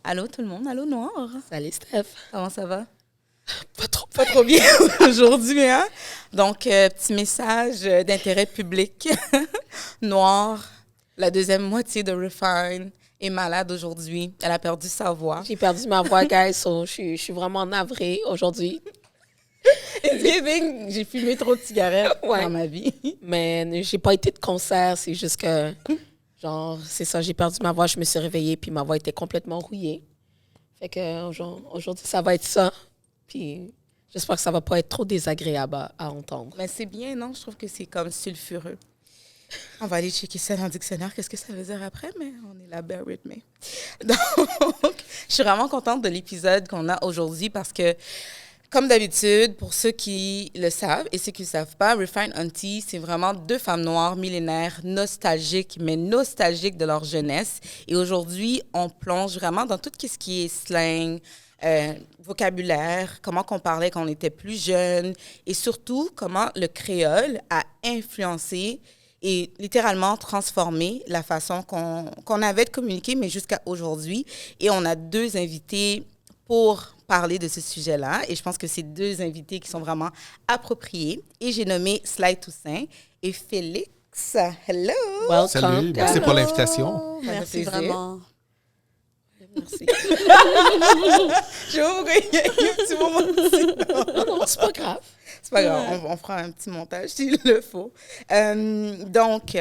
Allô tout le monde, allô Noir. Salut Steph. Comment ça va? Pas trop bien aujourd'hui, hein? Donc, petit message d'intérêt public. Noir, la deuxième moitié de Refine, est malade aujourd'hui. Elle a perdu sa voix. J'ai perdu ma voix, guys, so je suis vraiment navrée aujourd'hui. It's giving, j'ai fumé trop de cigarettes dans ma vie. Mais j'ai pas été de concert, c'est juste que, genre, c'est ça, j'ai perdu ma voix, je me suis réveillée, puis ma voix était complètement rouillée. Fait que aujourd'hui, ça va être ça. Puis j'espère que ça va pas être trop désagréable à entendre. Mais c'est bien, non? Je trouve que c'est comme sulfureux. On va aller checker ça dans le dictionnaire. Qu'est-ce que ça veut dire après? Mais on est là, bear with me. Donc, je suis vraiment contente de l'épisode qu'on a aujourd'hui parce que, comme d'habitude, pour ceux qui le savent et ceux qui ne le savent pas, Refine Auntie, c'est vraiment deux femmes noires millénaires, nostalgiques, mais nostalgiques de leur jeunesse. Et aujourd'hui, on plonge vraiment dans tout ce qui est slang, vocabulaire, comment qu'on parlait quand on était plus jeune et surtout comment le créole a influencé et littéralement transformé la façon qu'on avait de communiquer, mais jusqu'à aujourd'hui. Et on a deux invités pour parler de ce sujet-là. Et je pense que c'est deux invités qui sont vraiment appropriés. Et j'ai nommé Sly Toussaint et Félix. Hello! Welcome. Salut, merci pour l'invitation. Merci vraiment. Merci. Je vais vous gagner un petit moment de Non, c'est pas grave. C'est pas grave, on fera un petit montage s'il le faut. Donc,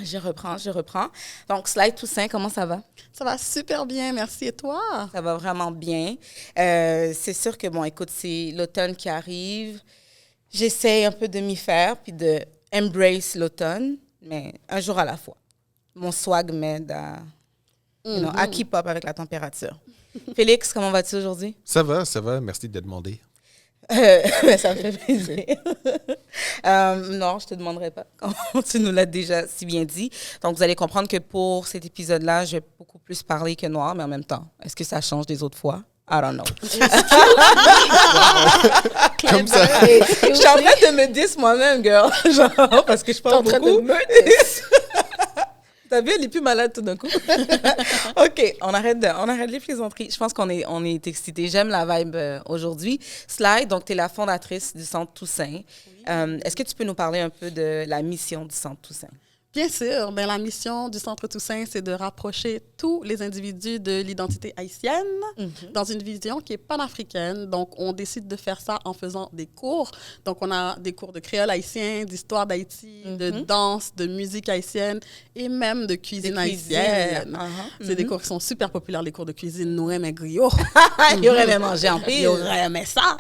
je reprends. Donc, Sly Toussaint, comment ça va? Ça va super bien, merci. Et toi? Ça va vraiment bien. C'est sûr que, bon, écoute, c'est l'automne qui arrive. J'essaie un peu de m'y faire, puis de embrace l'automne, mais un jour à la fois. Mon swag m'aide à keep up avec la température. Félix, comment vas-tu aujourd'hui? Ça va, merci de demander. Ça me fait plaisir. Non, je ne te demanderai pas, comme tu nous l'as déjà si bien dit. Donc, vous allez comprendre que pour cet épisode-là, je vais beaucoup plus parler que Noir, mais en même temps, est-ce que ça change des autres fois? I don't know. Comme ça. Je suis en train de me dire moi-même, girl. Genre, parce que je parle beaucoup. T'es en train de me T'as vu, elle est plus malade tout d'un coup. OK, on arrête les plaisanteries. Je pense qu'on est excités. J'aime la vibe aujourd'hui. Sly, donc tu es la fondatrice du Centre Toussaint. Oui. Est-ce que tu peux nous parler un peu de la mission du Centre Toussaint? Bien sûr. Bien, la mission du Centre Toussaint, c'est de rapprocher tous les individus de l'identité haïtienne dans une vision qui est panafricaine. Donc, on décide de faire ça en faisant des cours. Donc, on a des cours de créole haïtien, d'histoire d'Haïti, de danse, de musique haïtienne et même de cuisine haïtienne. C'est des cours qui sont super populaires, les cours de cuisine. Nous aimons griot. Il y aurait aimé manger en pile. Il aurait aimé ça.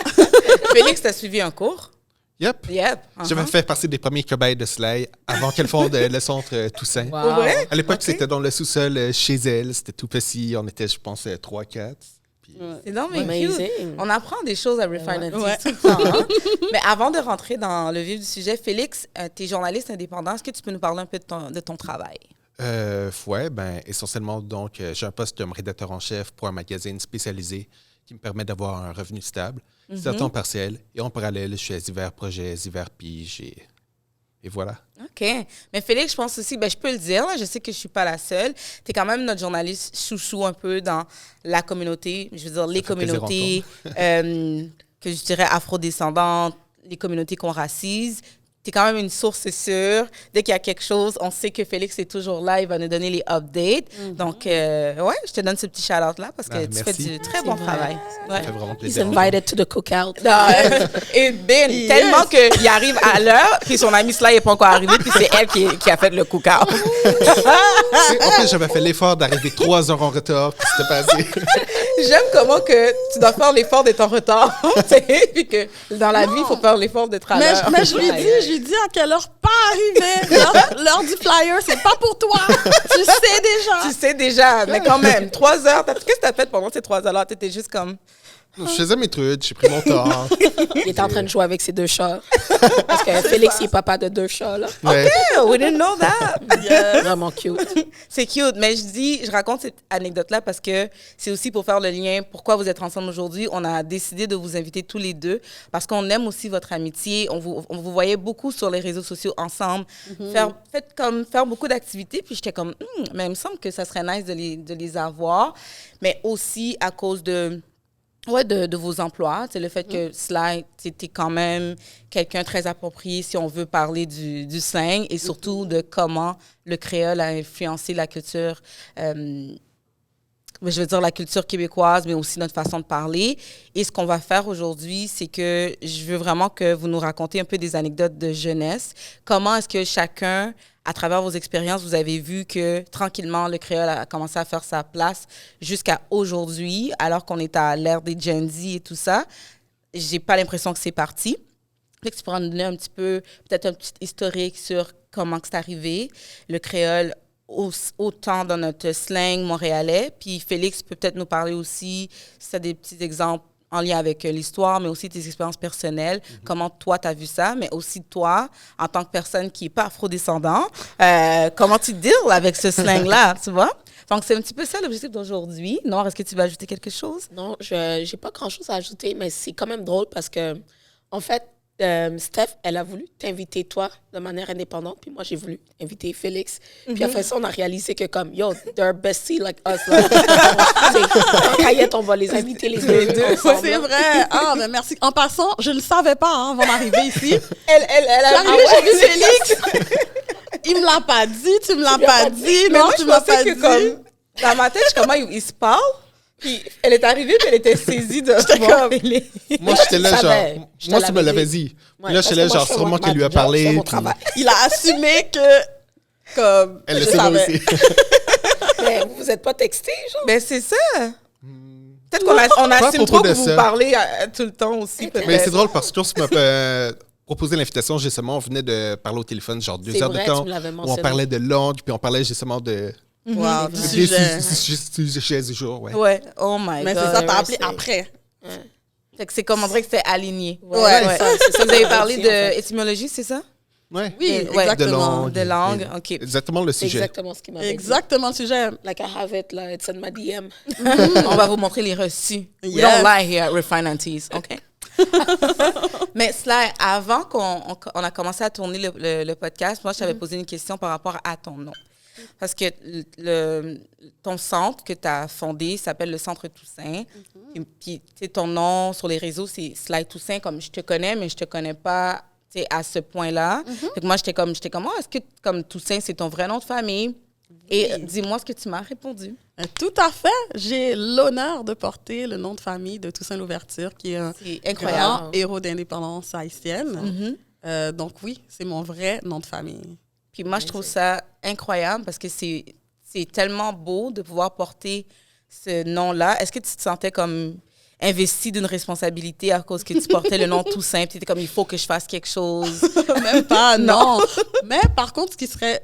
Félix, tu as suivi un cours? Yep. J'avais fait partie des premiers cobayes de Sly avant qu'elle fonde le Centre Toussaint. Wow. Vrai? À l'époque, c'était dans le sous-sol chez elle. C'était tout petit. On était, je pense, 3-4. C'est donc cute. On apprend des choses à Refine Auntie tout le temps. Hein? Mais avant de rentrer dans le vif du sujet, Félix, tu es journaliste indépendant. Est-ce que tu peux nous parler un peu de ton travail? Oui, essentiellement, donc, j'ai un poste de rédacteur en chef pour un magazine spécialisé qui me permet d'avoir un revenu stable. C'est à temps partiel. Et en parallèle, je fais divers projets, divers piges et voilà. OK. Mais Félix, je pense aussi, je peux le dire, là, je sais que je ne suis pas la seule. Tu es quand même notre journaliste chouchou un peu dans la communauté, je veux dire les communautés que je dirais afrodescendantes, les communautés qu'on racise. Tu es quand même une source sûre. Dès qu'il y a quelque chose, on sait que Félix est toujours là, il va nous donner les updates. Donc, je te donne ce petit shout-out-là parce que tu fais du très bon travail. Ça fait vraiment plaisir. He's invited to the cookout. Et tellement qu'il arrive à l'heure, puis son ami Sly n'est pas encore arrivé, puis c'est elle qui a fait le cookout. En plus, j'avais fait l'effort d'arriver 3 heures en retard, puis c'était passé. J'aime comment que tu dois faire l'effort d'être en retard, puis que dans la vie, il faut faire l'effort d'être à l'heure. Mais je lui dis à quelle heure pas arriver. L'heure du flyer, c'est pas pour toi. Tu sais déjà. Mais quand même, 3 heures. Qu'est-ce que tu as fait pendant ces 3 heures-là? Tu étais juste comme... Je faisais mes trucs, j'ai pris mon temps. Il est en train de jouer avec ses 2 chats. Parce que Félix, il est papa de 2 chats, là. Ouais. Oh, we didn't know that. Vraiment cute. C'est cute, mais je raconte cette anecdote-là parce que c'est aussi pour faire le lien. Pourquoi vous êtes ensemble aujourd'hui? On a décidé de vous inviter tous les deux parce qu'on aime aussi votre amitié. On vous voyait beaucoup sur les réseaux sociaux ensemble, faire beaucoup d'activités. Puis j'étais comme, mais il me semble que ça serait nice de les avoir. Mais aussi à cause de vos emplois. C'est le fait que Sly, c'était quand même quelqu'un très approprié si on veut parler du slang et surtout de comment le créole a influencé la culture, je veux dire la culture québécoise, mais aussi notre façon de parler. Et ce qu'on va faire aujourd'hui, c'est que je veux vraiment que vous nous racontiez un peu des anecdotes de jeunesse. Comment est-ce que chacun, à travers vos expériences, vous avez vu que tranquillement, le créole a commencé à faire sa place jusqu'à aujourd'hui, alors qu'on est à l'ère des Gen Z et tout ça. J'ai pas l'impression que c'est parti. Fait que tu pourras nous donner un petit peu, peut-être un petit historique sur comment que c'est arrivé, le créole autant dans notre slang montréalais. Puis Félix peut peut-être nous parler aussi, si tu as des petits exemples en lien avec l'histoire, mais aussi tes expériences personnelles, comment toi, tu as vu ça, mais aussi toi, en tant que personne qui n'est pas afrodescendant, comment tu deals avec ce slang-là, tu vois? Donc, c'est un petit peu ça l'objectif d'aujourd'hui. Noir, est-ce que tu veux ajouter quelque chose? Non, je n'ai pas grand-chose à ajouter, mais c'est quand même drôle parce que, en fait, Steph, elle a voulu t'inviter toi de manière indépendante, puis moi j'ai voulu inviter Félix. Puis après ça, on a réalisé que comme, yo, they're besties like us. Like, en Cayette, on va les inviter les deux ensemble. C'est vrai. Ah, mais merci. En passant, je ne le savais pas avant d'arriver ici. Elle a J'arrive, j'ai vu Félix. Il me l'a pas dit, tu me l'as pas dit. Mais Non, moi, tu je me l'as pensais pas que dit. comme, dans ma tête, je suis comme, ils se parlent. Puis elle est arrivée, puis elle était saisie de voir Félix. Moi, j'étais là, Je savais. genre. Je te Moi, tu me l'avais l'avais dit. dit. Ouais, Là, parce j'étais que là, moi, genre, je fais sûrement mon qu'elle lui a job, parlé. je fais mon puis- travail. Il a assumé que, comme, Elle le je savait savais. aussi. Mais vous n'êtes pas textés, genre? Ben, c'est ça. Peut-être qu'on Pas à assume propos trop de que vous ça. parlez tout le temps aussi, peut-être. Mais c'est drôle parce que quand tu m'as proposé l'invitation, justement, on venait de parler au téléphone, genre 2 C'est heures vrai, de temps. tu me l'avais Où on mentionné. parlait de langue, puis on parlait justement de. Wow, du des sujet. sujets du jour, ouais. Ouais, oh my Mais God. c'est ça, t'as ouais, appelé c'est- après. Fait que c'est comme, on dirait que c'était aligné. Ouais, c'est ça, c'est ça Vous avez qu'on a parlé dit, en fait. d'étymologie, c'est ça? Ouais. Oui, Ouais, exactement. De langue, OK. Exactement le C'est sujet. exactement ce qu'il m'avait dit. Exactement le sujet. Like I have it, là, it's in my DM. On va vous montrer les reçus. We Yes. don't lie here at Refine and Tease, OK? Mais Sly, avant qu'on a commencé à tourner le podcast, moi, je t'avais posé une question par rapport à ton nom. Parce que ton centre que tu as fondé s'appelle le Centre Toussaint. Puis, tu sais, ton nom sur les réseaux, c'est Sly Toussaint, comme je te connais, mais je te connais pas, tu sais, à ce point-là. Fait que moi, j'étais comme, oh, est-ce que comme Toussaint, c'est ton vrai nom de famille? Et dis-moi ce que tu m'as répondu. Tout à fait. J'ai l'honneur de porter le nom de famille de Toussaint Louverture, qui est un C'est grand incroyable. héros d'indépendance haïtienne. Donc oui, c'est mon vrai nom de famille. Puis moi, je trouve ça incroyable parce que c'est tellement beau de pouvoir porter ce nom-là. Est-ce que tu te sentais comme investi d'une responsabilité à cause que tu portais le nom Toussaint? Puis tu étais comme, il faut que je fasse quelque chose. Même pas, non. Mais par contre, ce qui serait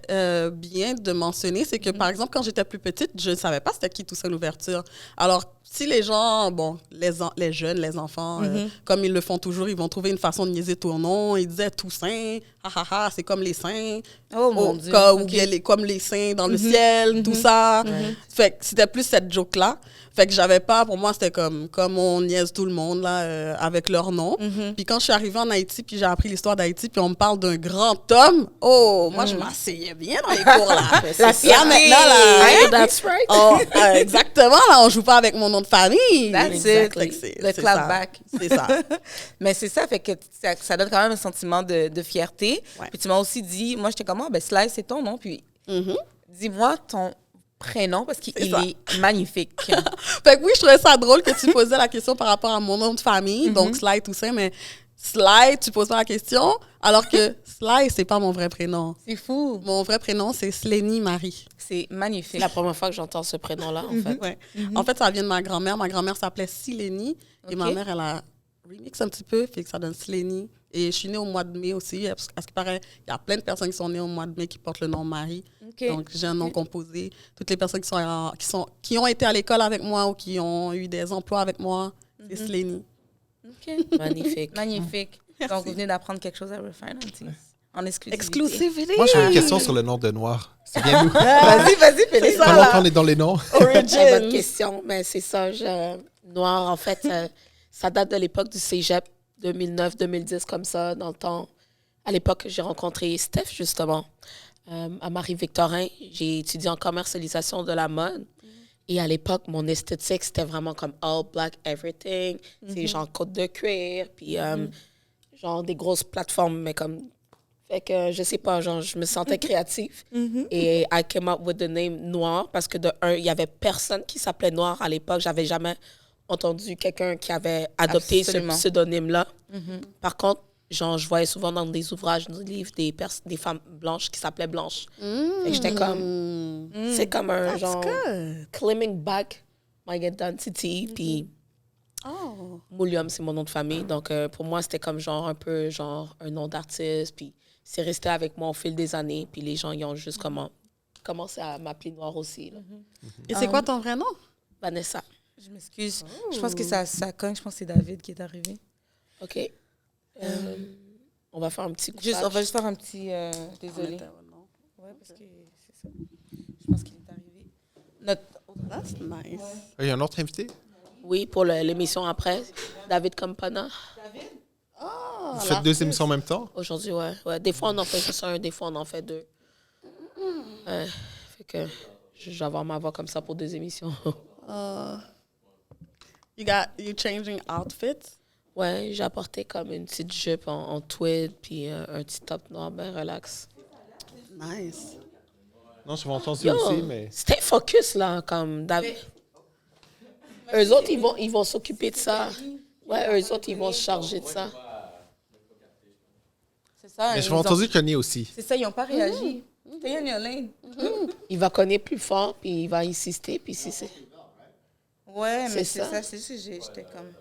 bien de mentionner, c'est que, par exemple, quand j'étais plus petite, je ne savais pas c'était qui Toussaint Louverture. Alors, si les gens, bon, les jeunes, les enfants, comme ils le font toujours, ils vont trouver une façon de niaiser ton nom. Ils disaient Toussaint, ha ha ha, c'est comme les saints. Oh mon Dieu. Ou OK. bien comme les saints dans le ciel, tout ça. Fait que c'était plus cette joke-là. Fait que j'avais pas, pour moi, c'était comme on niaise tout le monde, là, avec leur nom. Puis quand je suis arrivée en Haïti, puis j'ai appris l'histoire d'Haïti, puis on me parle d'un grand homme, oh, moi, je m'asseyais bien dans les cours, là. La fierté. Maintenant, là, Hey, that's right. oh, exactement, là, on joue pas avec mon nom de famille. That's it. Fait que Like, c'est le ça. clapback. C'est ça. Mais c'est ça, fait que ça donne quand même un sentiment de fierté. Ouais. Puis tu m'as aussi dit, moi, j'étais comme, ben Sly, c'est ton nom. Puis dis-moi ton prénom parce qu'il ça. est magnifique. Fait que oui, je trouvais ça drôle que tu posais la question par rapport à mon nom de famille, donc Sly Toussaint, mais Sly, tu poses pas la question, alors que Sly, c'est pas mon vrai prénom. C'est fou. Mon vrai prénom, c'est Slénie Marie. C'est magnifique. C'est la première fois que j'entends ce prénom-là, en fait. Ouais. En fait, ça vient de ma grand-mère. Ma grand-mère s'appelait Silénie et ma Ok. mère, elle a remix un petit peu, fait que ça donne Slénie. Et je suis née au mois de mai aussi, parce qu'à ce qui paraît, il y a plein de personnes qui sont nées au mois de mai qui portent le nom Marie. OK. Donc, j'ai un nom composé. Toutes les personnes qui ont été à l'école avec moi ou qui ont eu des emplois avec moi, C'est Slaney. OK. Magnifique. Magnifique. Donc, vous venez d'apprendre quelque chose à Refine Aunties. En exclusivité. Exclusivity. Moi, j'ai une question sur le nom de Noir. C'est bien nous. Vas-y, Félix. ça, Comment là. on est dans les noms? Très bonne question. Mais c'est ça, Noir, en fait, ça date de l'époque du cégep, 2009-2010, comme ça, dans le temps. À l'époque, j'ai rencontré Steph, justement, à Marie-Victorin. J'ai étudié en commercialisation de la mode. Et à l'époque, mon esthétique, c'était vraiment comme all black everything. C'est genre côte de cuir, puis genre des grosses plateformes, mais comme... Fait que, je sais pas, genre, je me sentais créative. Et I came up with the name Noir, parce que de un, il y avait personne qui s'appelait Noir à l'époque. J'avais jamais entendu quelqu'un qui avait adopté Absolument. ce pseudonyme-là. Par contre, genre, je voyais souvent dans des ouvrages, dans des livres, des femmes blanches qui s'appelaient Blanches. Fait que j'étais comme... C'est comme un genre... Good. Claiming back my identity, puis Oh. Moulium, c'est mon nom de famille. Donc, pour moi, c'était comme genre un peu genre un nom d'artiste, puis c'est resté avec moi au fil des années, puis les gens, ils ont juste commencé à m'appeler Noir aussi, là. Et c'est quoi ton vrai nom? Vanessa. Je m'excuse. Je pense que ça cogne. Je pense que c'est David qui est arrivé. OK. On va faire un petit coup. On va juste faire un petit... désolé. Ouais, parce que c'est ça. Je pense qu'il est arrivé. That's nice. Il y a un autre invité? Oui, pour l'émission après, David Campana. Vous faites 2 émissions en même temps? Aujourd'hui, ouais. Des fois, on en fait juste un, des fois, on en fait 2. Fait que je vais avoir ma voix comme ça pour 2 émissions. You changing outfits? Ouais, j'ai apporté comme une petite jupe en tweed, puis un petit top noir, ben relax. Nice. Non, je vais entendu Yo, aussi, mais... stay focus, là, comme David. Eux autres, ils vont s'occuper de ça. Ouais, eux autres, ils vont se charger de ça. C'est ça. Mais je vais entendu Kanye aussi. C'est ça, ils n'ont pas réagi. Stay in your lane. Il va connaître plus fort, puis il va insister, puis si c'est... Ouais, mais C'est c'est ça. ça. C'est juste que j'étais comme...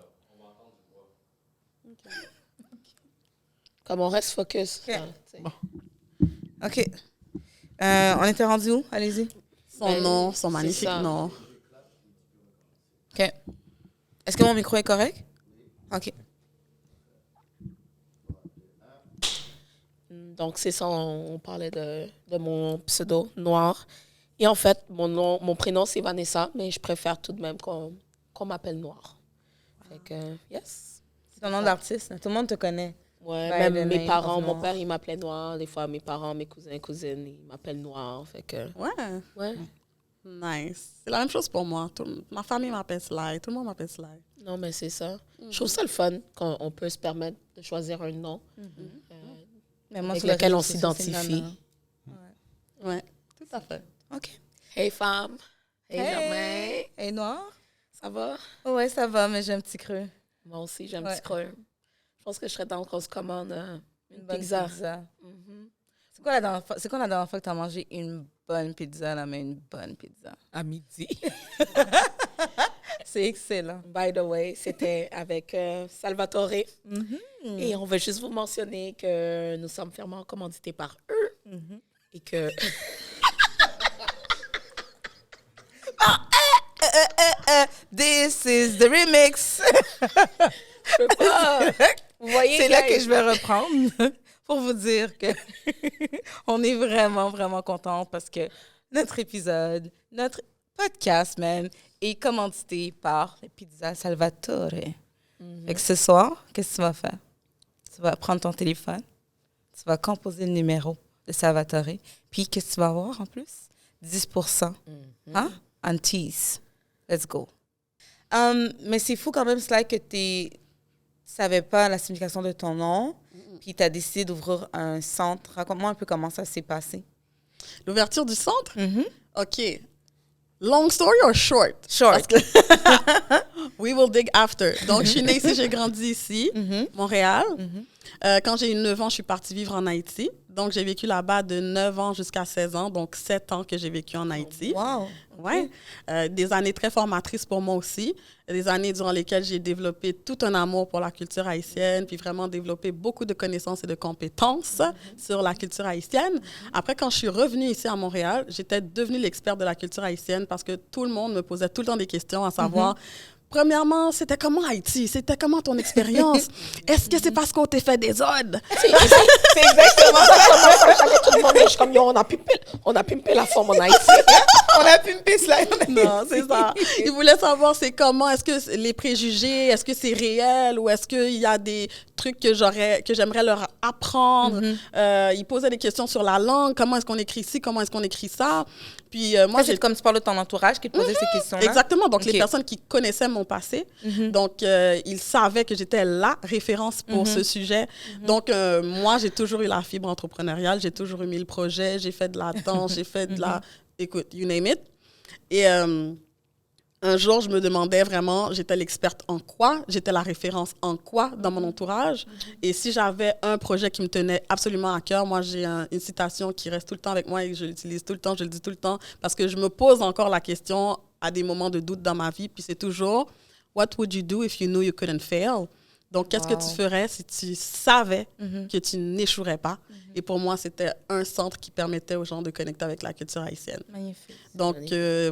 Comme on reste focus. Ok. hein, tu sais. OK. On était rendu où? Allez-y. Son nom, son c'est magnifique ça. nom. OK. Est-ce que mon micro est correct? OK. Donc, c'est ça, on parlait de mon pseudo Noir. Et en fait, mon prénom, c'est Vanessa, mais je préfère tout de même qu'on m'appelle Noir. Fait que, yes. C'est ton nom d'artiste. Tout le monde te connaît. Ouais, By même the mes name parents, of mon Noir. père, il m'appelait Noir. Des fois, mes parents, mes cousins, cousines, ils m'appellent Noir. Fait que, Ouais. ouais. Nice. C'est la même chose pour moi. Ma famille m'appelle Sly. Tout le monde m'appelle Sly. Non, mais c'est ça. Je trouve ça le fun quand on peut se permettre de choisir un nom. Mais moi, Avec sur les lequel réseaux on sociaux, c'est s'identifie. Nana. Ouais, tout à fait. OK. Hey, femme. Hey, Germain. Et Noir? Ça va? Ouais, ça va, mais j'ai un petit creux. Moi aussi, j'aime Ouais. petit creux. Je pense que je serais dans qu'on se commande une bonne pizza. Mhm. C'est quoi la dernière fois que tu as mangé une bonne pizza, là, mais une bonne pizza? À midi. C'est excellent. By the way, c'était avec Salvatore. Et on veut juste vous mentionner que nous sommes fermement commandités par eux. Et que... This is the remix. Je peux pas. Vous voyez, C'est là guys? que je vais reprendre pour vous dire que on est vraiment, vraiment contents parce que notre épisode, notre podcast même, est commandité par les pizzas Salvatore. Fait que ce soir, qu'est-ce que tu vas faire? Tu vas prendre ton téléphone, tu vas composer le numéro de Salvatore, puis qu'est-ce que tu vas avoir en plus? 10%. Hein? En tease. Let's go. Mais c'est fou quand même, Sly, que tu savais pas la signification de ton nom, puis tu as décidé d'ouvrir un centre. Raconte-moi un peu comment ça s'est passé. L'ouverture du centre? OK. Long story or short? Short. Parce que we will dig after. Donc, je suis née ici, j'ai grandi ici, Montréal. Quand j'ai eu 9 ans, je suis partie vivre en Haïti. Donc, j'ai vécu là-bas de 9 ans jusqu'à 16 ans. Donc, 7 ans que j'ai vécu en Haïti. Wow. Ouais. Des années très formatrices pour moi aussi. Des années durant lesquelles j'ai développé tout un amour pour la culture haïtienne, puis vraiment développé beaucoup de connaissances et de compétences sur la culture haïtienne. Après, quand je suis revenue ici à Montréal, j'étais devenue l'experte de la culture haïtienne parce que tout le monde me posait tout le temps des questions à savoir premièrement, c'était comment Haïti? C'était comment ton expérience? Est-ce que c'est parce qu'on t'a fait des odes? C'est exactement ça. Tout le monde, je suis comme, yo, on a pimpé la forme en Haïti. On a pimpé cela. Non, c'est ça. Ils voulaient savoir c'est comment, est-ce que les préjugés, est-ce que c'est réel ou est-ce qu'il y a des trucs que j'aimerais leur apprendre. Ils posaient des questions sur la langue, comment est-ce qu'on écrit ci, comment est-ce qu'on écrit ça. Puis moi, c'est comme tu parles de ton entourage qui te posait ces questions-là. Exactement. Donc, les personnes qui connaissaient mon passé, donc ils savaient que j'étais la référence pour ce sujet. Donc, moi, j'ai toujours eu la fibre entrepreneuriale, j'ai toujours eu 1000 projets, j'ai fait de la danse, j'ai fait de la... Écoute, you name it. Et un jour, je me demandais vraiment, j'étais l'experte en quoi, j'étais la référence en quoi dans mon entourage. Et si j'avais un projet qui me tenait absolument à cœur, moi, j'ai une citation qui reste tout le temps avec moi et je l'utilise tout le temps, je le dis tout le temps, parce que je me pose encore la question à des moments de doute dans ma vie, puis c'est toujours « What would you do if you knew you couldn't fail? » Donc, qu'est-ce que tu ferais si tu savais que tu n'échouerais pas? Et pour moi, c'était un centre qui permettait aux gens de connecter avec la culture haïtienne. Magnifique. Donc,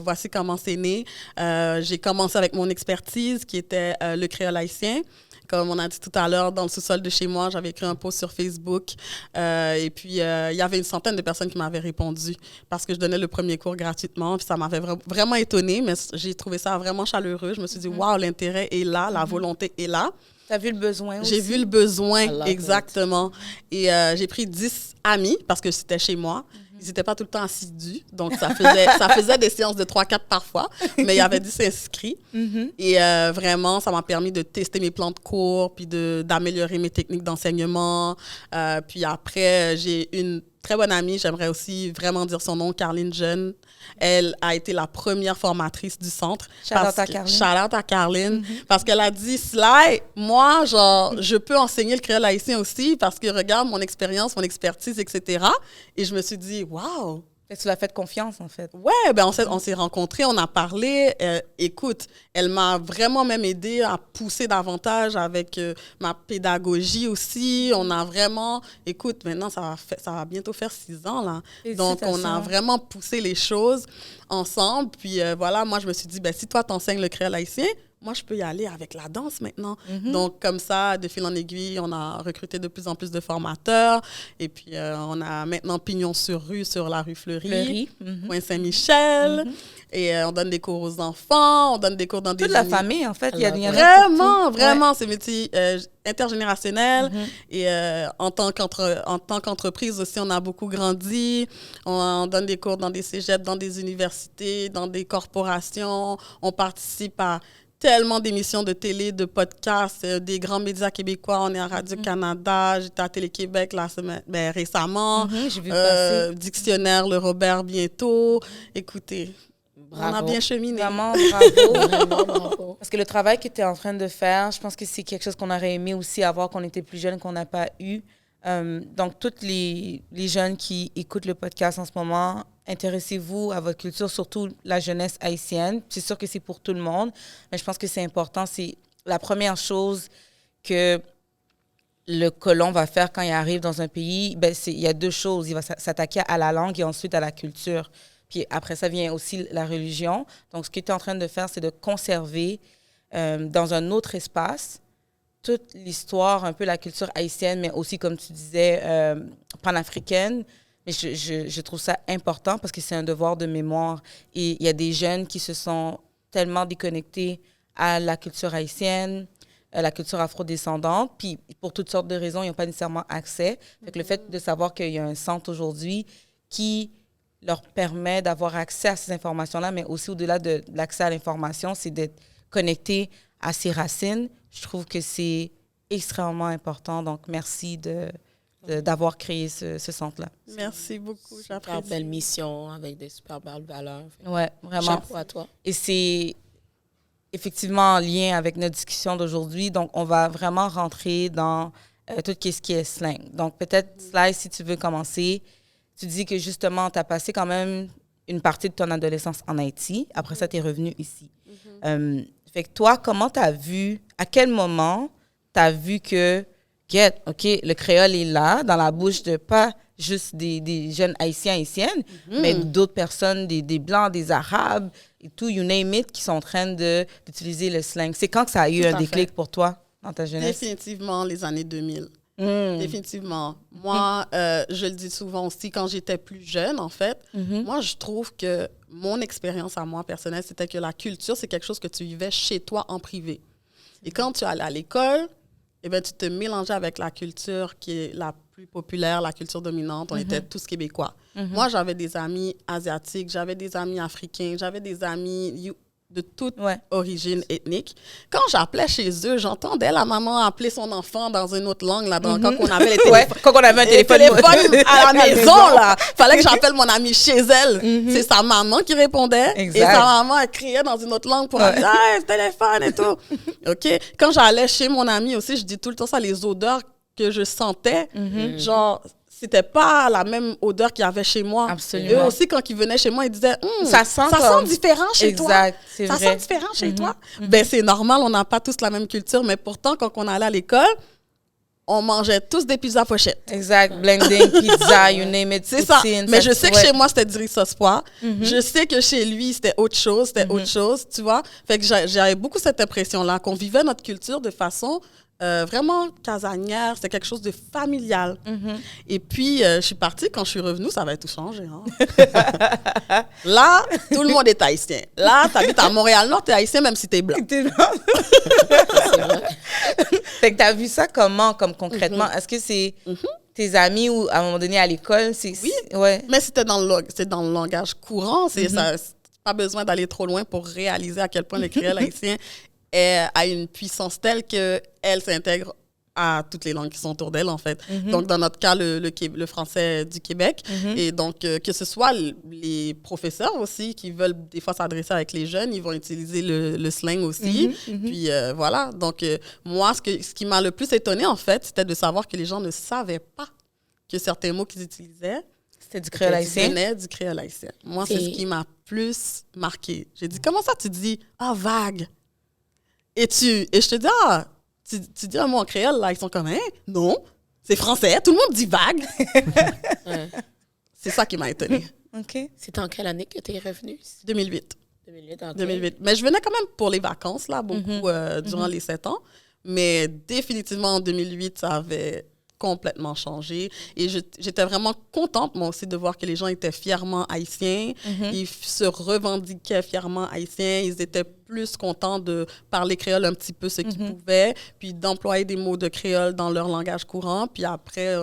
voici comment c'est né. J'ai commencé avec mon expertise qui était le créole haïtien. Comme on a dit tout à l'heure, dans le sous-sol de chez moi, j'avais écrit un post sur Facebook. Et puis, il y avait une centaine de personnes qui m'avaient répondu parce que je donnais le premier cours gratuitement. Puis ça m'avait vraiment étonnée, mais j'ai trouvé ça vraiment chaleureux. Je me suis dit, waouh, l'intérêt est là, la volonté est là. Tu as vu le besoin aussi? J'ai vu le besoin, exactement. Et j'ai pris 10 amis parce que c'était chez moi. Ils n'étaient pas tout le temps assidus. Donc, ça faisait des séances de 3-4 parfois. Mais il y avait 10 inscrits. Et vraiment, ça m'a permis de tester mes plans de cours puis d'améliorer mes techniques d'enseignement. Puis après, j'ai une très bonne amie, j'aimerais aussi vraiment dire son nom, Carline Jeune. Elle a été la première formatrice du centre. Shout-out à Carline. Shout-out à Carline. Parce qu'elle a dit, Sly, moi, genre, je peux enseigner le créole haïtien aussi parce que regarde mon expérience, mon expertise, etc. Et je me suis dit, waouh! Tu l'as fait confiance, en fait. Ouais, ben on s'est rencontrés, on a parlé. Écoute, elle m'a vraiment même aidée à pousser davantage avec ma pédagogie aussi. On a vraiment... Écoute, maintenant, ça va bientôt faire 6 ans, là. Donc, on a vraiment poussé les choses ensemble. Puis voilà, moi, je me suis dit, ben si toi, t'enseignes le créole haïtien, moi, je peux y aller avec la danse maintenant. Donc, comme ça, de fil en aiguille, on a recruté de plus en plus de formateurs. Et puis, on a maintenant pignon sur rue, sur la rue Fleury. Coin Saint-Michel. Et on donne des cours aux enfants, on donne des cours dans des... Toute la famille, en fait. Il y a vraiment, c'est métier intergénérationnel. Et en tant qu'entreprise aussi, on a beaucoup grandi. On donne des cours dans des cégeps, dans des universités, dans des corporations. On participe à tellement d'émissions de télé, de podcasts, des grands médias québécois. On est à Radio-Canada, j'étais à Télé-Québec récemment. J'ai vu passer. Dictionnaire, le Robert bientôt. Écoutez, Bravo. on a bien cheminé. Vraiment, bravo. Vraiment, bravo. Parce que le travail que tu es en train de faire, je pense que c'est quelque chose qu'on aurait aimé aussi avoir quand on était plus jeune, qu'on n'a pas eu. Donc, toutes les jeunes qui écoutent le podcast en ce moment, intéressez-vous à votre culture, surtout la jeunesse haïtienne. C'est sûr que c'est pour tout le monde, mais je pense que c'est important. C'est la première chose que le colon va faire quand il arrive dans un pays. Il y a 2 choses. Il va s'attaquer à la langue et ensuite à la culture. Puis après, ça vient aussi la religion. Donc, ce que tu es en train de faire, c'est de conserver dans un autre espace toute l'histoire, un peu la culture haïtienne, mais aussi, comme tu disais, panafricaine. Mais je trouve ça important parce que c'est un devoir de mémoire. Et il y a des jeunes qui se sont tellement déconnectés à la culture haïtienne, à la culture afrodescendante, puis pour toutes sortes de raisons, ils n'ont pas nécessairement accès. Fait que le fait de savoir qu'il y a un centre aujourd'hui qui leur permet d'avoir accès à ces informations-là, mais aussi au-delà de l'accès à l'information, c'est d'être connecté à ses racines. Je trouve que c'est extrêmement important. Donc, merci d'avoir créé ce centre-là. Merci beaucoup, Super j'apprécie. belle mission avec des super belles valeurs. Oui, vraiment. Chapeau à toi. Et c'est effectivement en lien avec notre discussion d'aujourd'hui. Donc, on va vraiment rentrer dans tout ce qui est slang. Donc, peut-être, Sly, si tu veux commencer, tu dis que justement, tu as passé quand même une partie de ton adolescence en Haïti. Après ça, tu es revenu ici. Fait que toi, comment tu as vu, à quel moment tu as vu que, OK, le créole est là, dans la bouche de pas juste des jeunes haïtiens, haïtiennes, mais d'autres personnes, des Blancs, des Arabes et tout, you name it, qui sont en train d'utiliser le slang. C'est quand que ça a eu Tout un à déclic fait. pour toi dans ta jeunesse? Définitivement les années 2000. Définitivement. Moi, je le dis souvent aussi, quand j'étais plus jeune, en fait, moi, je trouve que mon expérience à moi personnelle, c'était que la culture, c'est quelque chose que tu vivais chez toi en privé. Et quand tu allais à l'école, eh bien, tu te mélangeais avec la culture qui est la plus populaire, la culture dominante. On était tous québécois. Moi, j'avais des amis asiatiques, j'avais des amis africains, j'avais des amis de toute origine ethnique. Quand j'appelais chez eux, j'entendais la maman appeler son enfant dans une autre langue, là, quand on avait les téléphones. Quand on avait un téléphone à la maison, là. Fallait que j'appelle mon amie chez elle. C'est sa maman qui répondait. Exact. Et sa maman, elle criait dans une autre langue pour dire « Hey, téléphone et tout. » OK? Quand j'allais chez mon amie aussi, je dis tout le temps ça, les odeurs que je sentais, genre... C'était pas la même odeur qu'il y avait chez moi. Absolument. Eux aussi, quand ils venaient chez moi, ils disaient ça sent différent chez toi. Exact, c'est ça vrai. sent différent chez toi. Ben, c'est normal, on n'a pas tous la même culture, mais pourtant, quand on allait à l'école, on mangeait tous des pizzas pochettes. Exact. Blending, pizza, you name it. C'est ça. Poutine, Mais je sais que ouais. chez moi, c'était du riz sauce pois. Je sais que chez lui, c'était autre chose, tu vois. Fait que j'avais beaucoup cette impression-là, qu'on vivait notre culture de façon vraiment casanière. C'était quelque chose de familial. Et puis, je suis partie. Quand je suis revenue, ça avait tout changé. Hein. Là, tout le monde est haïtien. Là, tu habites à Montréal-Nord, tu es haïtien même si tu es blanc. Fait que t'as vu ça comment, comme concrètement? Est-ce que c'est tes amis ou à un moment donné à l'école? Oui, ouais. mais c'est dans le langage courant. C'est pas besoin d'aller trop loin pour réaliser à quel point le créole haïtien a une puissance telle qu'elle s'intègre à toutes les langues qui sont autour d'elle, en fait. Donc, dans notre cas, le français du Québec. Et donc, que ce soit les professeurs aussi qui veulent des fois s'adresser avec les jeunes, ils vont utiliser le slang aussi. Puis, voilà. Donc, moi, ce qui m'a le plus étonnée, en fait, c'était de savoir que les gens ne savaient pas que certains mots qu'ils utilisaient c'était du créole haïtien? venaient du créole haïtien. Moi, c'est ce qui m'a plus marqué. J'ai dit, comment ça, tu dis « Ah, vague ». Et je te dis, tu dis un mot en créole, là, ils sont comme, hein? Non, c'est français, tout le monde dit vague. C'est ça qui m'a étonnée. OK. C'était en quelle année que tu es revenue? 2008. 2008, ok. 2008. Mais je venais quand même pour les vacances, là, beaucoup, durant les 7 ans. Mais définitivement, en 2008, ça avait complètement changé. Et j'étais vraiment contente, moi aussi, de voir que les gens étaient fièrement haïtiens. Ils se revendiquaient fièrement haïtiens. Ils étaient plus contents de parler créole un petit peu ce qu'ils pouvaient, puis d'employer des mots de créole dans leur langage courant. Puis après,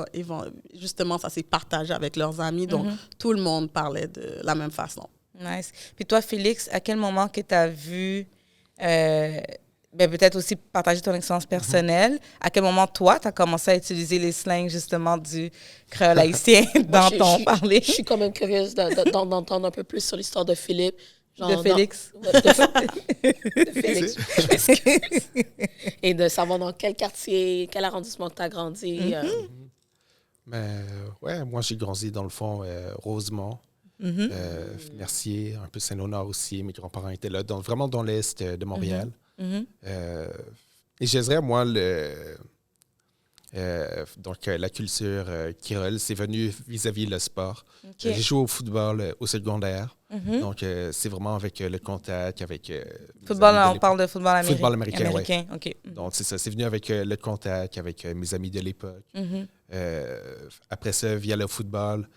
justement, ça s'est partagé avec leurs amis. Donc, tout le monde parlait de la même façon. Nice. Puis toi, Félix, à quel moment que tu as vu... ben peut-être aussi partager ton expérience personnelle. À quel moment, toi, tu as commencé à utiliser les slangs, justement, du créole haïtien dans ton parler? Je suis quand même curieuse d'entendre un peu plus sur l'histoire de Philippe. De Félix. De Félix. Je m'excuse. Et de savoir dans quel quartier, quel arrondissement tu as grandi. Ben, ouais, moi, j'ai grandi, dans le fond, Rosemont. Mercier, un peu Saint-Léonard aussi. Mes grands-parents étaient là. Donc, vraiment dans l'est de Montréal. Et je dirais, moi, la culture créole, c'est venu vis-à-vis le sport. Okay. J'ai joué au football au secondaire. Donc, c'est vraiment avec le contact, avec... football, on parle de football américain. Football américain, oui. OK. Donc, c'est ça. C'est venu avec le contact, avec mes amis de l'époque. Après ça, via le football,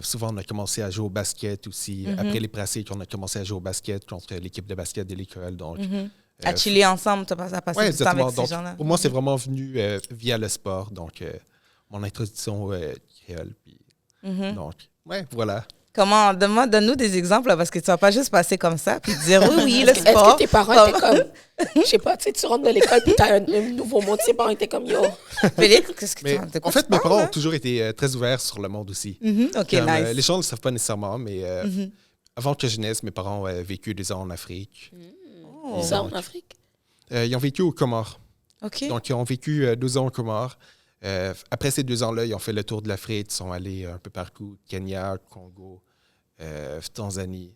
souvent, on a commencé à jouer au basket aussi. Après les pratiques, on a commencé à jouer au basket contre l'équipe de basket de l'école. Donc... à chiller ensemble, tu as passé du temps avec ces gens-là. Pour moi, c'est vraiment venu via le sport. Donc, mon introduction créole. Donc, ouais, voilà. Comment, donne-nous des exemples, là, parce que tu vas pas juste passer comme ça puis dire oui, le sport. Est-ce que tes parents étaient comme, je sais pas, tu rentres de l'école puis tu as un nouveau mot, tes parents étaient comme yo. Félix, qu'est-ce que tu en fait, mes parents ont toujours été très ouverts sur le monde aussi. OK, Comme, nice. les gens ne le savent pas nécessairement, mais avant que je naisse, mes parents ont vécu 2 ans en Afrique. Ça en Afrique? Ils ont vécu aux Comores. OK. Donc, ils ont vécu 2 ans aux Comores. Après ces 2 ans-là, ils ont fait le tour de l'Afrique. Ils sont allés un peu partout. Kenya, Congo, Tanzanie.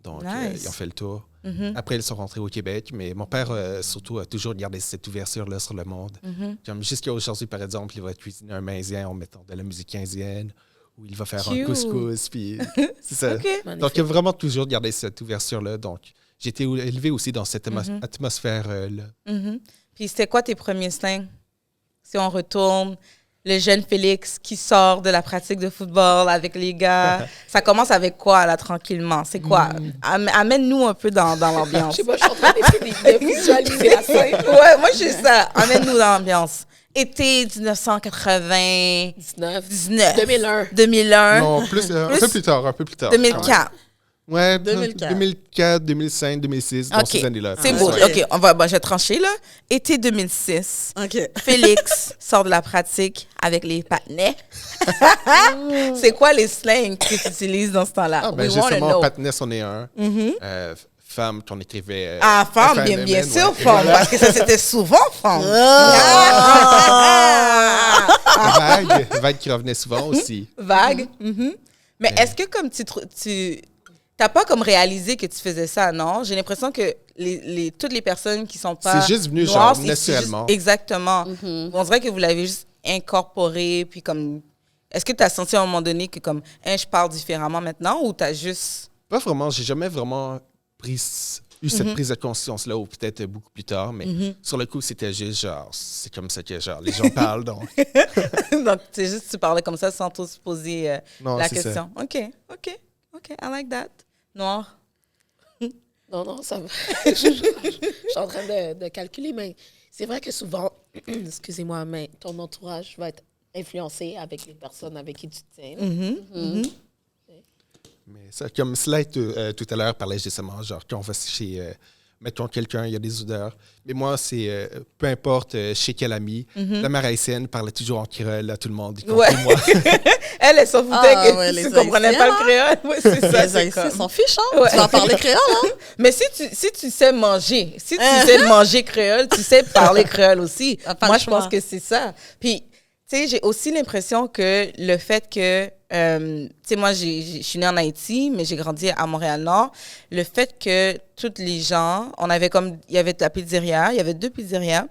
Donc, nice. ils ont fait le tour. Après, ils sont rentrés au Québec. Mais mon père, surtout, a toujours gardé cette ouverture-là sur le monde. Comme jusqu'à aujourd'hui, par exemple, il va cuisiner un maïsien en mettant de la musique indienne. où il va faire Cute. un couscous. Puis c'est ça. OK. Donc, il y a vraiment toujours gardé cette ouverture-là. Donc, j'ai été élevé aussi dans cette atmosphère-là. Mhm. Puis c'était quoi tes premiers slangs? Si on retourne, le jeune Félix qui sort de la pratique de football avec les gars, ça commence avec quoi, là, tranquillement? C'est quoi? Amène-nous un peu dans Je l'ambiance. sais pas, je suis en train de visualiser la scène. Ouais, moi, je sais ça. Amène-nous dans l'ambiance. Été 1999. 2001. 2001. Non, un peu plus tard. 2004. Ouais, 2004. 2004, 2005, 2006, dans OK. ces années-là. C'est Ah, beau. ouais. OK, je vais trancher, là. Été 2006. OK. Félix sort de la pratique avec les patinets. C'est quoi les slangs que tu utilises dans ce temps-là? Ah, ben We wanna justement, know. Patinet, c'en est un. Femme, qu'on écrivait. Ah, femme, bien FMMN, sûr, ouais. femme, parce que ça, c'était souvent femme. Vague qui revenait souvent aussi. Vague. Mhm. Mais est-ce que comme tu t'as pas comme réalisé que tu faisais ça, non? J'ai l'impression que toutes les personnes qui sont pas C'est juste venu, noires, genre, c'est naturellement. juste- exactement. On dirait que vous l'avez juste incorporé, puis comme... Est-ce que tu as senti à un moment donné que comme, je parle différemment maintenant, ou tu as juste... Pas vraiment, j'ai jamais vraiment eu cette prise de conscience-là, ou peut-être beaucoup plus tard, mais sur le coup, c'était juste genre, c'est comme ça que genre, les gens parlent, donc. Donc, c'est juste tu parlais comme ça sans trop se poser Non, la c'est question. OK, I like that. Noir. Non, ça va. Je suis en train de calculer, mais c'est vrai que souvent, excusez-moi, mais ton entourage va être influencé avec les personnes avec qui tu tiens. Mais ça, comme Slide tout à l'heure parlait justement, genre quand on va chez, mettons quelqu'un, il y a des odeurs. Mais moi, c'est peu importe chez quel ami, la mère haïtienne parlait toujours en créole à tout le monde, y compris Ouais. moi. Elle s'en foutait Ah, que ouais, tu les ne comprenais pas le créole. Ouais, c'est ça. Les c'est Haïtiens comme- s'en fichent, hein? Ouais. Tu vas parler créole, hein? Mais si tu sais manger, si tu sais manger créole, tu sais parler créole aussi. Ah, pas Moi, le je pense choix. que c'est ça. Puis, tu sais, j'ai aussi l'impression que le fait que, tu sais, moi, je suis née en Haïti, mais j'ai grandi à Montréal-Nord. Le fait que tous les gens, il y avait la pizzeria, il y avait 2 pizzerias.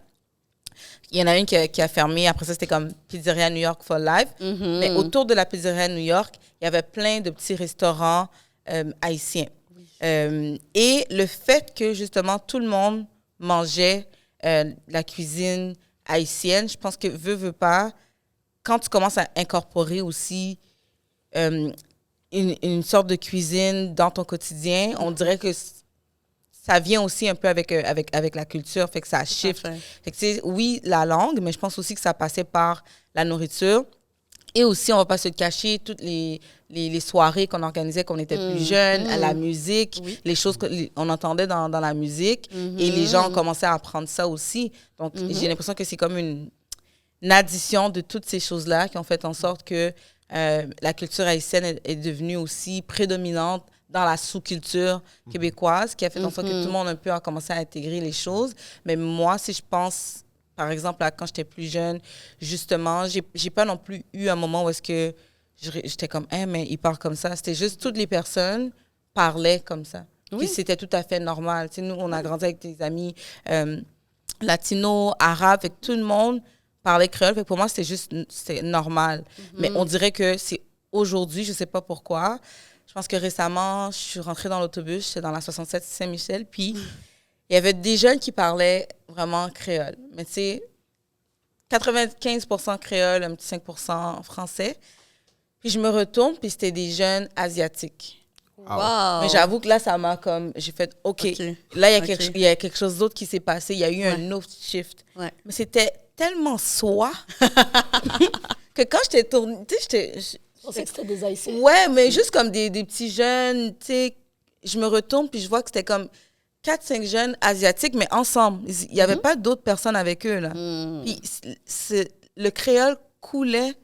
Il y en a une qui a fermé. Après ça, c'était comme Pizzeria New York for Life. Mais autour de la Pizzeria New York, il y avait plein de petits restaurants haïtiens. Et le fait que, justement, tout le monde mangeait la cuisine haïtienne, je pense que, veut pas, quand tu commences à incorporer aussi une sorte de cuisine dans ton quotidien, on dirait que ça vient aussi un peu avec la culture, fait que ça shift. Fait que, tu sais, oui, la langue, mais je pense aussi que ça passait par la nourriture. Et aussi, on va pas se le cacher, toutes les soirées qu'on organisait quand on était plus jeunes, à la musique, les choses qu'on entendait dans la musique. Et les gens ont commencé à apprendre ça aussi. Donc, j'ai l'impression que c'est comme une addition de toutes ces choses-là qui ont fait en sorte que la culture haïtienne est devenue aussi prédominante dans la sous-culture québécoise, qui a fait en sorte que tout le monde un peu a commencé à intégrer les choses. Mais moi, si je pense, par exemple, quand j'étais plus jeune, justement, j'ai pas non plus eu un moment où est-ce que j'étais comme, mais il parle comme ça. C'était juste toutes les personnes parlaient comme ça. Puis c'était tout à fait normal. Tu sais, nous, on a grandi avec des amis latinos, arabes, fait que tout le monde parlait créole. Fait que pour moi, c'était normal. Mais on dirait que c'est aujourd'hui, je sais pas pourquoi. Je pense que récemment, je suis rentrée dans l'autobus, j'étais dans la 67 Saint-Michel, puis il y avait des jeunes qui parlaient vraiment créole. Mais tu sais, 95% créole, un petit 5% français. Puis je me retourne, puis c'était des jeunes asiatiques. Wow. Mais j'avoue que là, ça m'a comme... J'ai fait, OK, là, il y a quelque chose d'autre qui s'est passé. Il y a eu un autre shift. Ouais. Mais c'était tellement soi que quand j'étais tournée... Tu sais, Je pensais que c'était des Haïtiens. ouais, mais juste comme des petits jeunes, tu sais, je me retourne puis je vois que c'était comme 4-5 jeunes asiatiques, mais ensemble. Il n'y avait pas d'autres personnes avec eux, là. Puis le créole coulait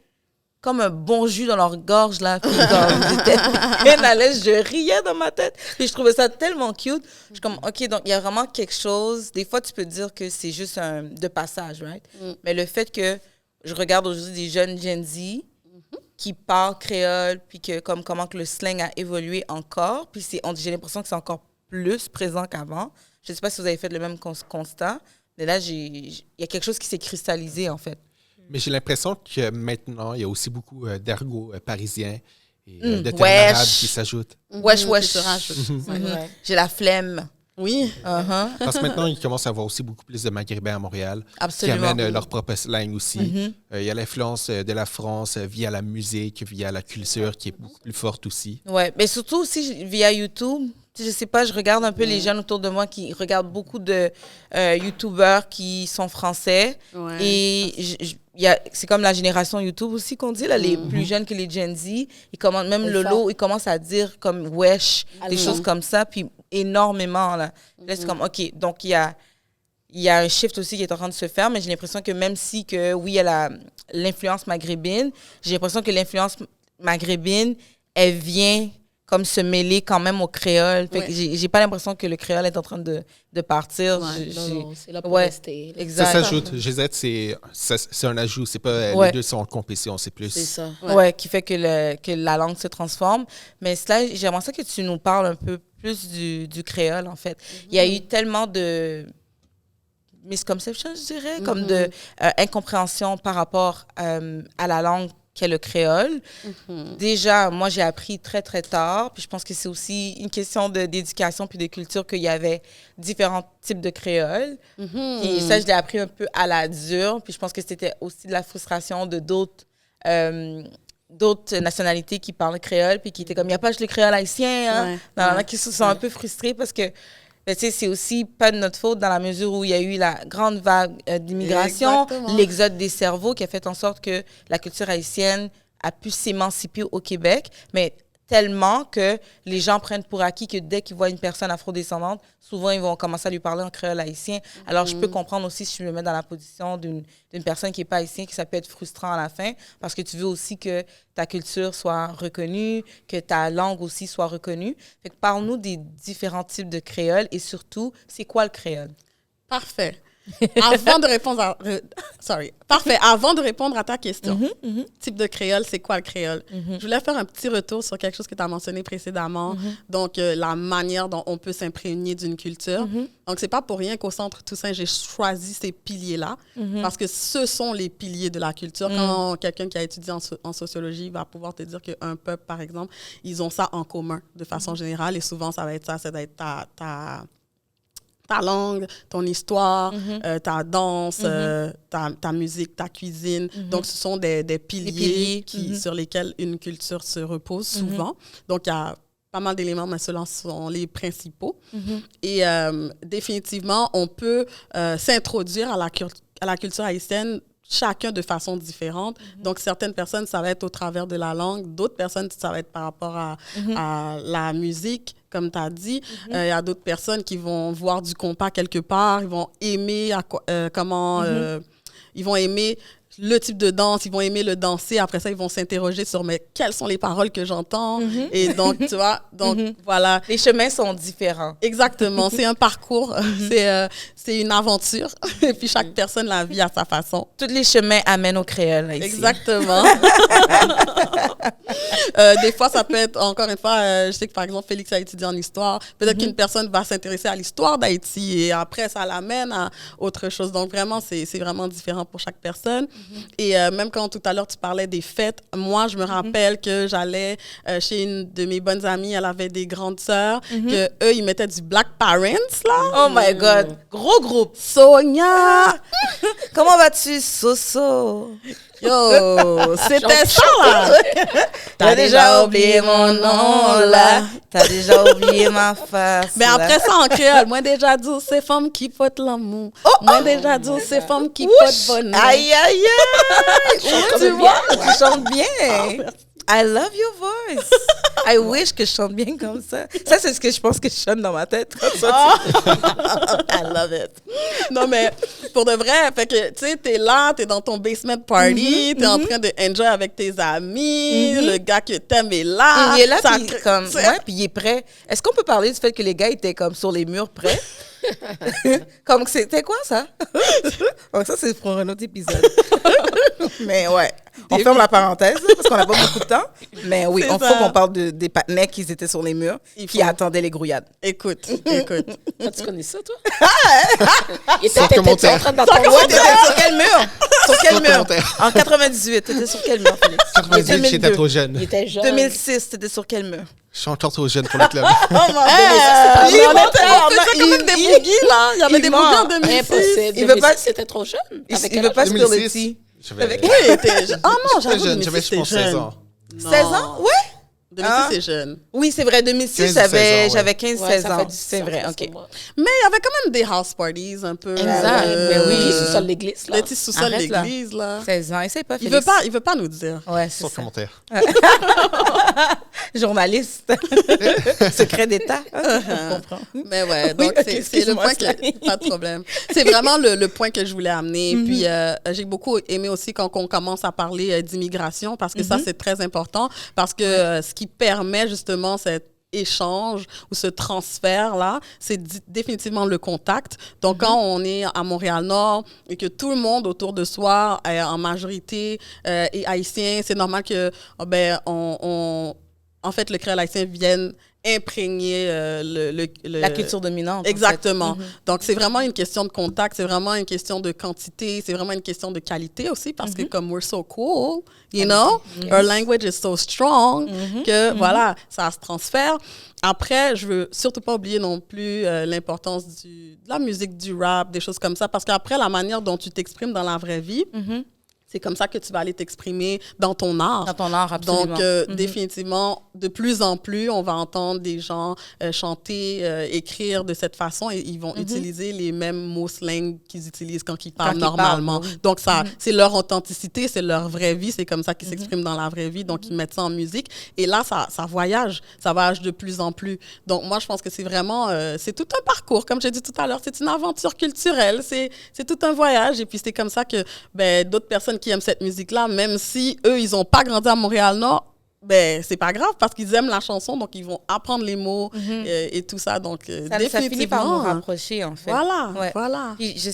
comme un bon jus dans leur gorge, là. Puis comme, ils étaient bien à l'aise. Je riais dans ma tête. Puis je trouvais ça tellement cute. Je suis comme, OK, donc il y a vraiment quelque chose. Des fois, tu peux dire que c'est juste de passage, right? Mais le fait que je regarde aujourd'hui des jeunes Gen Z qui parlent créole, puis que comment que le slang a évolué encore. Puis j'ai l'impression que c'est encore plus présent qu'avant. Je ne sais pas si vous avez fait le même constat, mais là, il y a quelque chose qui s'est cristallisé, en fait. Mais j'ai l'impression que maintenant, il y a aussi beaucoup d'argot parisien et de termes Wesh. arabes qui s'ajoutent. Wesh, Qui wesh. se rajoutent. C'est vrai. J'ai la flemme. Oui. Uh-huh. Parce que maintenant, il commence à avoir aussi beaucoup plus de Maghrébins à Montréal Absolument. qui amènent leur propre slang aussi. Il y a l'influence de la France via la musique, via la culture qui est beaucoup plus forte aussi. Ouais, mais surtout aussi via YouTube. Tu sais, je sais pas, je regarde un peu les jeunes autour de moi qui regardent beaucoup de YouTubeurs qui sont français. Ouais. Et c'est comme la génération YouTube aussi qu'on dit, là, les plus jeunes que les Gen Z. Ils commencent, même C'est Lolo, ils commencent à dire comme wesh, des Allemand. choses comme ça, puis énormément. Là, c'est comme, OK, donc il y a un shift aussi qui est en train de se faire, mais j'ai l'impression que même si, oui, il y a l'influence maghrébine, j'ai l'impression que l'influence maghrébine, elle vient comme se mêler quand même au créole. Fait que j'ai pas l'impression que le créole est en train de partir. Ouais. Non, c'est là pour Ouais. rester. là. Exact. Ça s'ajoute. Je disais, c'est un ajout. C'est pas Ouais. les deux sont en compétition. C'est plus. C'est ça. Ouais, qui fait que la langue se transforme. Mais cela, j'aimerais ça que tu nous parles un peu plus du créole, en fait. Il y a eu tellement de misconceptions, je dirais, comme de incompréhension par rapport à la langue qu'est le créole. Déjà, moi, j'ai appris très, très tard. Puis je pense que c'est aussi une question d'éducation puis de culture qu'il y avait différents types de créole. Et ça, je l'ai appris un peu à la dure. Puis je pense que c'était aussi de la frustration de d'autres nationalités qui parlent créole puis qui étaient comme, il n'y a pas juste le créole haïtien. Hein? Ouais. Non, qui se sont un peu frustrés parce que ben, tu sais, c'est aussi pas de notre faute dans la mesure où il y a eu la grande vague d'immigration, Exactement. l'exode des cerveaux qui a fait en sorte que la culture haïtienne a pu s'émanciper au Québec, mais tellement que les gens prennent pour acquis que dès qu'ils voient une personne afrodescendante, souvent ils vont commencer à lui parler en créole haïtien. Alors je peux comprendre aussi, si je me mets dans la position d'une personne qui n'est pas haïtienne, que ça peut être frustrant à la fin, parce que tu veux aussi que ta culture soit reconnue, que ta langue aussi soit reconnue. Fait que parle-nous des différents types de créole et surtout, c'est quoi le créole? Parfait. Avant de répondre à... Parfait. Avant de répondre à ta question, type de créole, c'est quoi le créole? Je voulais faire un petit retour sur quelque chose que tu as mentionné précédemment. Donc, la manière dont on peut s'imprégner d'une culture. Donc, c'est pas pour rien qu'au Centre Toussaint, j'ai choisi ces piliers-là parce que ce sont les piliers de la culture. Quand quelqu'un qui a étudié en sociologie va pouvoir te dire qu'un peuple, par exemple, ils ont ça en commun de façon générale et souvent, ça va être ta langue, ton histoire, ta danse, ta musique, ta cuisine. Donc, ce sont des piliers sur lesquels une culture se repose souvent. Donc, il y a pas mal d'éléments, mais ceux-là sont les principaux. Et définitivement, on peut s'introduire à la culture haïtienne chacun de façon différente. Donc, certaines personnes, ça va être au travers de la langue. D'autres personnes, ça va être par rapport à la musique, comme tu as dit. Il y a d'autres personnes qui vont voir du compas quelque part. Ils vont aimer ils vont aimer le type de danse, ils vont aimer le danser. Après ça, ils vont s'interroger sur mais quelles sont les paroles que j'entends. Et donc, tu vois, voilà. Les chemins sont différents. Exactement. C'est un parcours. C'est une aventure. Et puis, chaque personne la vit à sa façon. Tous les chemins amènent au créole, là, ici. Exactement. Des fois, ça peut être, encore une fois, je sais que par exemple, Félix a étudié en histoire. Peut-être qu'une personne va s'intéresser à l'histoire d'Haïti et après, ça l'amène à autre chose. Donc, vraiment, c'est vraiment différent pour chaque personne. Et même quand tout à l'heure, tu parlais des fêtes, moi, je me rappelle que j'allais chez une de mes bonnes amies, elle avait des grandes sœurs, que eux, ils mettaient du Black Parents, là. Oh my God! Gros groupe! Sonia! Comment vas-tu, Soso? Yo! C'était ça, là! T'as déjà oublié mon nom, là. T'as déjà oublié ma face. Mais après ça, en créole, moi déjà dit, c'est femme qui porte l'amour. Moi déjà dit, c'est femme qui porte bonheur. Aïe, aïe, aïe! Tu vois, tu chantes bien. I love your voice. I wish que je chante bien comme ça. Ça, c'est ce que je pense que je chante dans ma tête. I love it. Non, mais pour de vrai, fait que, tu sais, t'es là, t'es dans ton basement party, t'es en train de enjoy avec tes amis, le gars que t'aimes est là. Il est là, ça puis comme, ouais, puis il est prêt. Est-ce qu'on peut parler du fait que les gars étaient comme sur les murs prêts? Comme c'était quoi ça? Oh, ça, c'est pour un autre épisode. Mais ouais, on ferme la parenthèse là, parce qu'on n'a pas beaucoup de temps. Mais oui, C'est on ça. faut qu'on parle des patinets qui étaient sur les murs qui attendaient les grouillades. Écoute. Ah, tu connais ça, toi? Il Sans était commentaire. en train d'entendre. Ouais, t'étais sur quel mur? sur quel Sans mur? commentaire. En 98, t'étais sur quel mur, Félix? 98, j'étais 2002. trop jeune. Il était jeune. 2006, t'étais sur quel mur? Je suis encore trop jeune pour le club. Oh mon Dieu! Il Il on ment, faisait quand même des boogies, là. Il y avait il des ment. boogies en 2006. Impossible. Il veut pas- C'était trop jeune. Il Avec il quel veut âge? pas se faire le 2006. petit. J'avais Oui, il était jeune. Ah non, j'étais j'avoue, jeune, j'avais 2006, je pense c'était 16 jeune. ans. 16 ans? Ouais? 2006, Ah. c'est jeune. Oui, c'est vrai, 2006, 15 ou 16 ans, ouais. j'avais 15-16 Ouais, ça fait ans. du C'est sens, vrai, parce ok. que moi- Mais il y avait quand même des house parties un peu. Exact, mais oui. Qui est sous-sol de l'église, là? Les petits sous-sols de Arrête, là. l'église, là. 16 ans, essaye pas, Il Félix. veut pas nous dire. Ouais, c'est Sans ça. commentaire. Journaliste. Secret d'État. Je comprends. Mais ouais, Oui, donc ok, c'est le excuse-moi, point Sly. pas de problème. C'est vraiment le point que je voulais amener. Puis j'ai beaucoup aimé aussi quand on commence à parler d'immigration parce que ça, c'est très important parce que ce qui permet justement cet échange ou ce transfert-là, c'est définitivement le contact. Donc, quand on est à Montréal-Nord et que tout le monde autour de soi, en majorité, est haïtien, c'est normal que, en fait, le créole haïtien vienne imprégner La culture dominante. en fait. Exactement. Donc, c'est vraiment une question de contact, c'est vraiment une question de quantité, c'est vraiment une question de qualité aussi, parce que comme we're so cool, you know, our language is so strong, que voilà, ça se transfère. Après, je veux surtout pas oublier non plus l'importance de la musique, du rap, des choses comme ça, parce qu'après, la manière dont tu t'exprimes dans la vraie vie, c'est comme ça que tu vas aller t'exprimer dans ton art. Dans ton art, absolument. Donc, définitivement, de plus en plus, on va entendre des gens chanter, écrire de cette façon et ils vont utiliser les mêmes mots slang qu'ils utilisent quand ils parlent normalement. Donc, ça, c'est leur authenticité, c'est leur vraie vie, c'est comme ça qu'ils s'expriment dans la vraie vie. Donc, ils mettent ça en musique. Et là, ça voyage de plus en plus. Donc, moi, je pense que c'est vraiment, c'est tout un parcours. Comme j'ai dit tout à l'heure, c'est une aventure culturelle, c'est tout un voyage. Et puis, c'est comme ça que d'autres personnes qui aiment cette musique-là, même si eux, ils n'ont pas grandi à Montréal-Nord, c'est pas grave parce qu'ils aiment la chanson, donc ils vont apprendre les mots et tout ça. Donc, ça finit par nous rapprocher, en fait. Voilà, Ouais. voilà. Puis je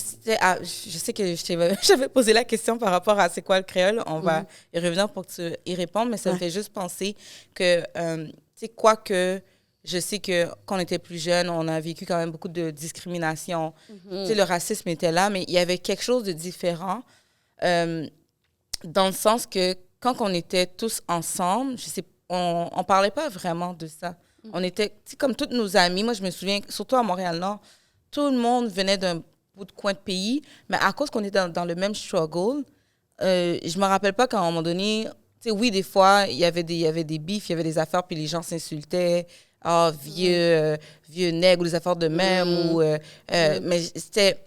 sais que j'avais posé la question par rapport à c'est quoi le créole. On va y revenir pour que tu y répondes, mais ça me fait juste penser que, tu sais, quoique je sais que quand on était plus jeune, on a vécu quand même beaucoup de discrimination. Tu sais, le racisme était là, mais il y avait quelque chose de différent. Dans le sens que quand on était tous ensemble, on parlait pas vraiment de ça. On était, tu sais, comme toutes nos amies, moi je me souviens, surtout à Montréal-Nord, tout le monde venait d'un bout de coin de pays, mais à cause qu'on était dans le même struggle, je me rappelle pas qu'à un moment donné, tu sais, oui, des fois, il y avait des bifs, il y avait des affaires, puis les gens s'insultaient, vieux nègre, ou des affaires de même, mais c'était...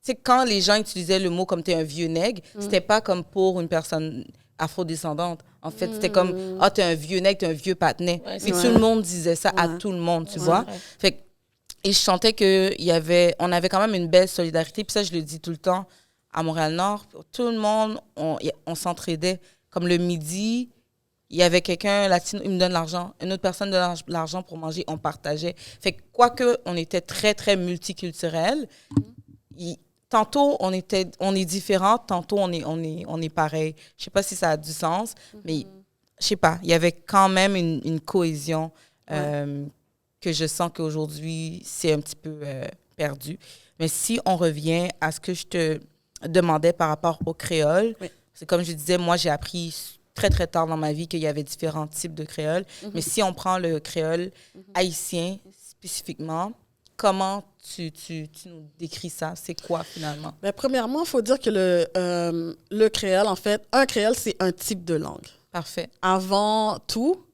Tu sais, quand les gens utilisaient le mot comme « t'es un vieux nègre », c'était pas comme pour une personne afrodescendante. En fait, c'était comme « ah, t'es un vieux nègre, t'es un vieux patinet Ouais, ». Puis tout le monde disait ça à tout le monde, tu vois. Fait que, et je sentais qu'on avait quand même une belle solidarité. Puis ça, je le dis tout le temps, à Montréal-Nord, tout le monde, on s'entraidait. Comme le midi, il y avait quelqu'un latino, il me donne l'argent. Une autre personne donne l'argent pour manger, on partageait. Fait que, quoique on était très, très multiculturel, tantôt, on est différents, tantôt, on est pareil. Je sais pas si ça a du sens, mais je sais pas. Il y avait quand même une cohésion que je sens qu'aujourd'hui, c'est un petit peu perdu. Mais si on revient à ce que je te demandais par rapport au créole, c'est comme je disais, moi, j'ai appris très, très tard dans ma vie qu'il y avait différents types de créole. Mais si on prend le créole haïtien spécifiquement, comment tu nous décris ça? C'est quoi, finalement? Premièrement, il faut dire que le créole, en fait, un créole, c'est un type de langue. Parfait. Avant tout,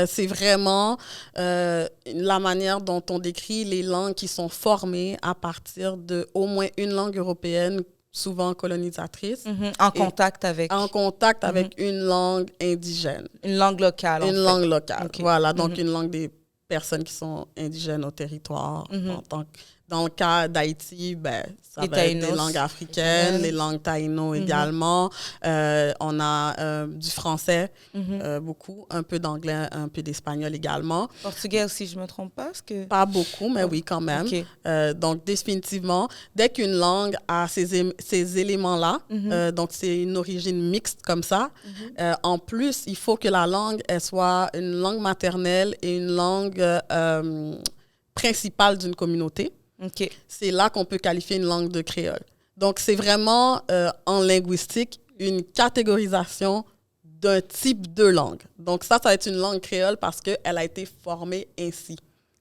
c'est vraiment la manière dont on décrit les langues qui sont formées à partir de au moins une langue européenne, souvent colonisatrice. En contact avec... En contact avec une langue indigène. Une langue locale, Une langue locale, Okay. voilà. Donc, une langue des personnes qui sont indigènes au territoire. Dans le cas d'Haïti, ça va être des langues africaines, les langues taïno également. On a du français, beaucoup, un peu d'anglais, un peu d'espagnol également. Portugais aussi, je ne me trompe pas? Pas beaucoup, mais oui, quand même. Okay. Donc, définitivement, dès qu'une langue a ces éléments-là, donc c'est une origine mixte comme ça, en plus, il faut que la langue, elle soit une langue maternelle et une langue principale d'une communauté. Okay. C'est là qu'on peut qualifier une langue de créole. Donc, c'est vraiment, en linguistique, une catégorisation d'un type de langue. Donc, ça va être une langue créole parce qu'elle a été formée ainsi.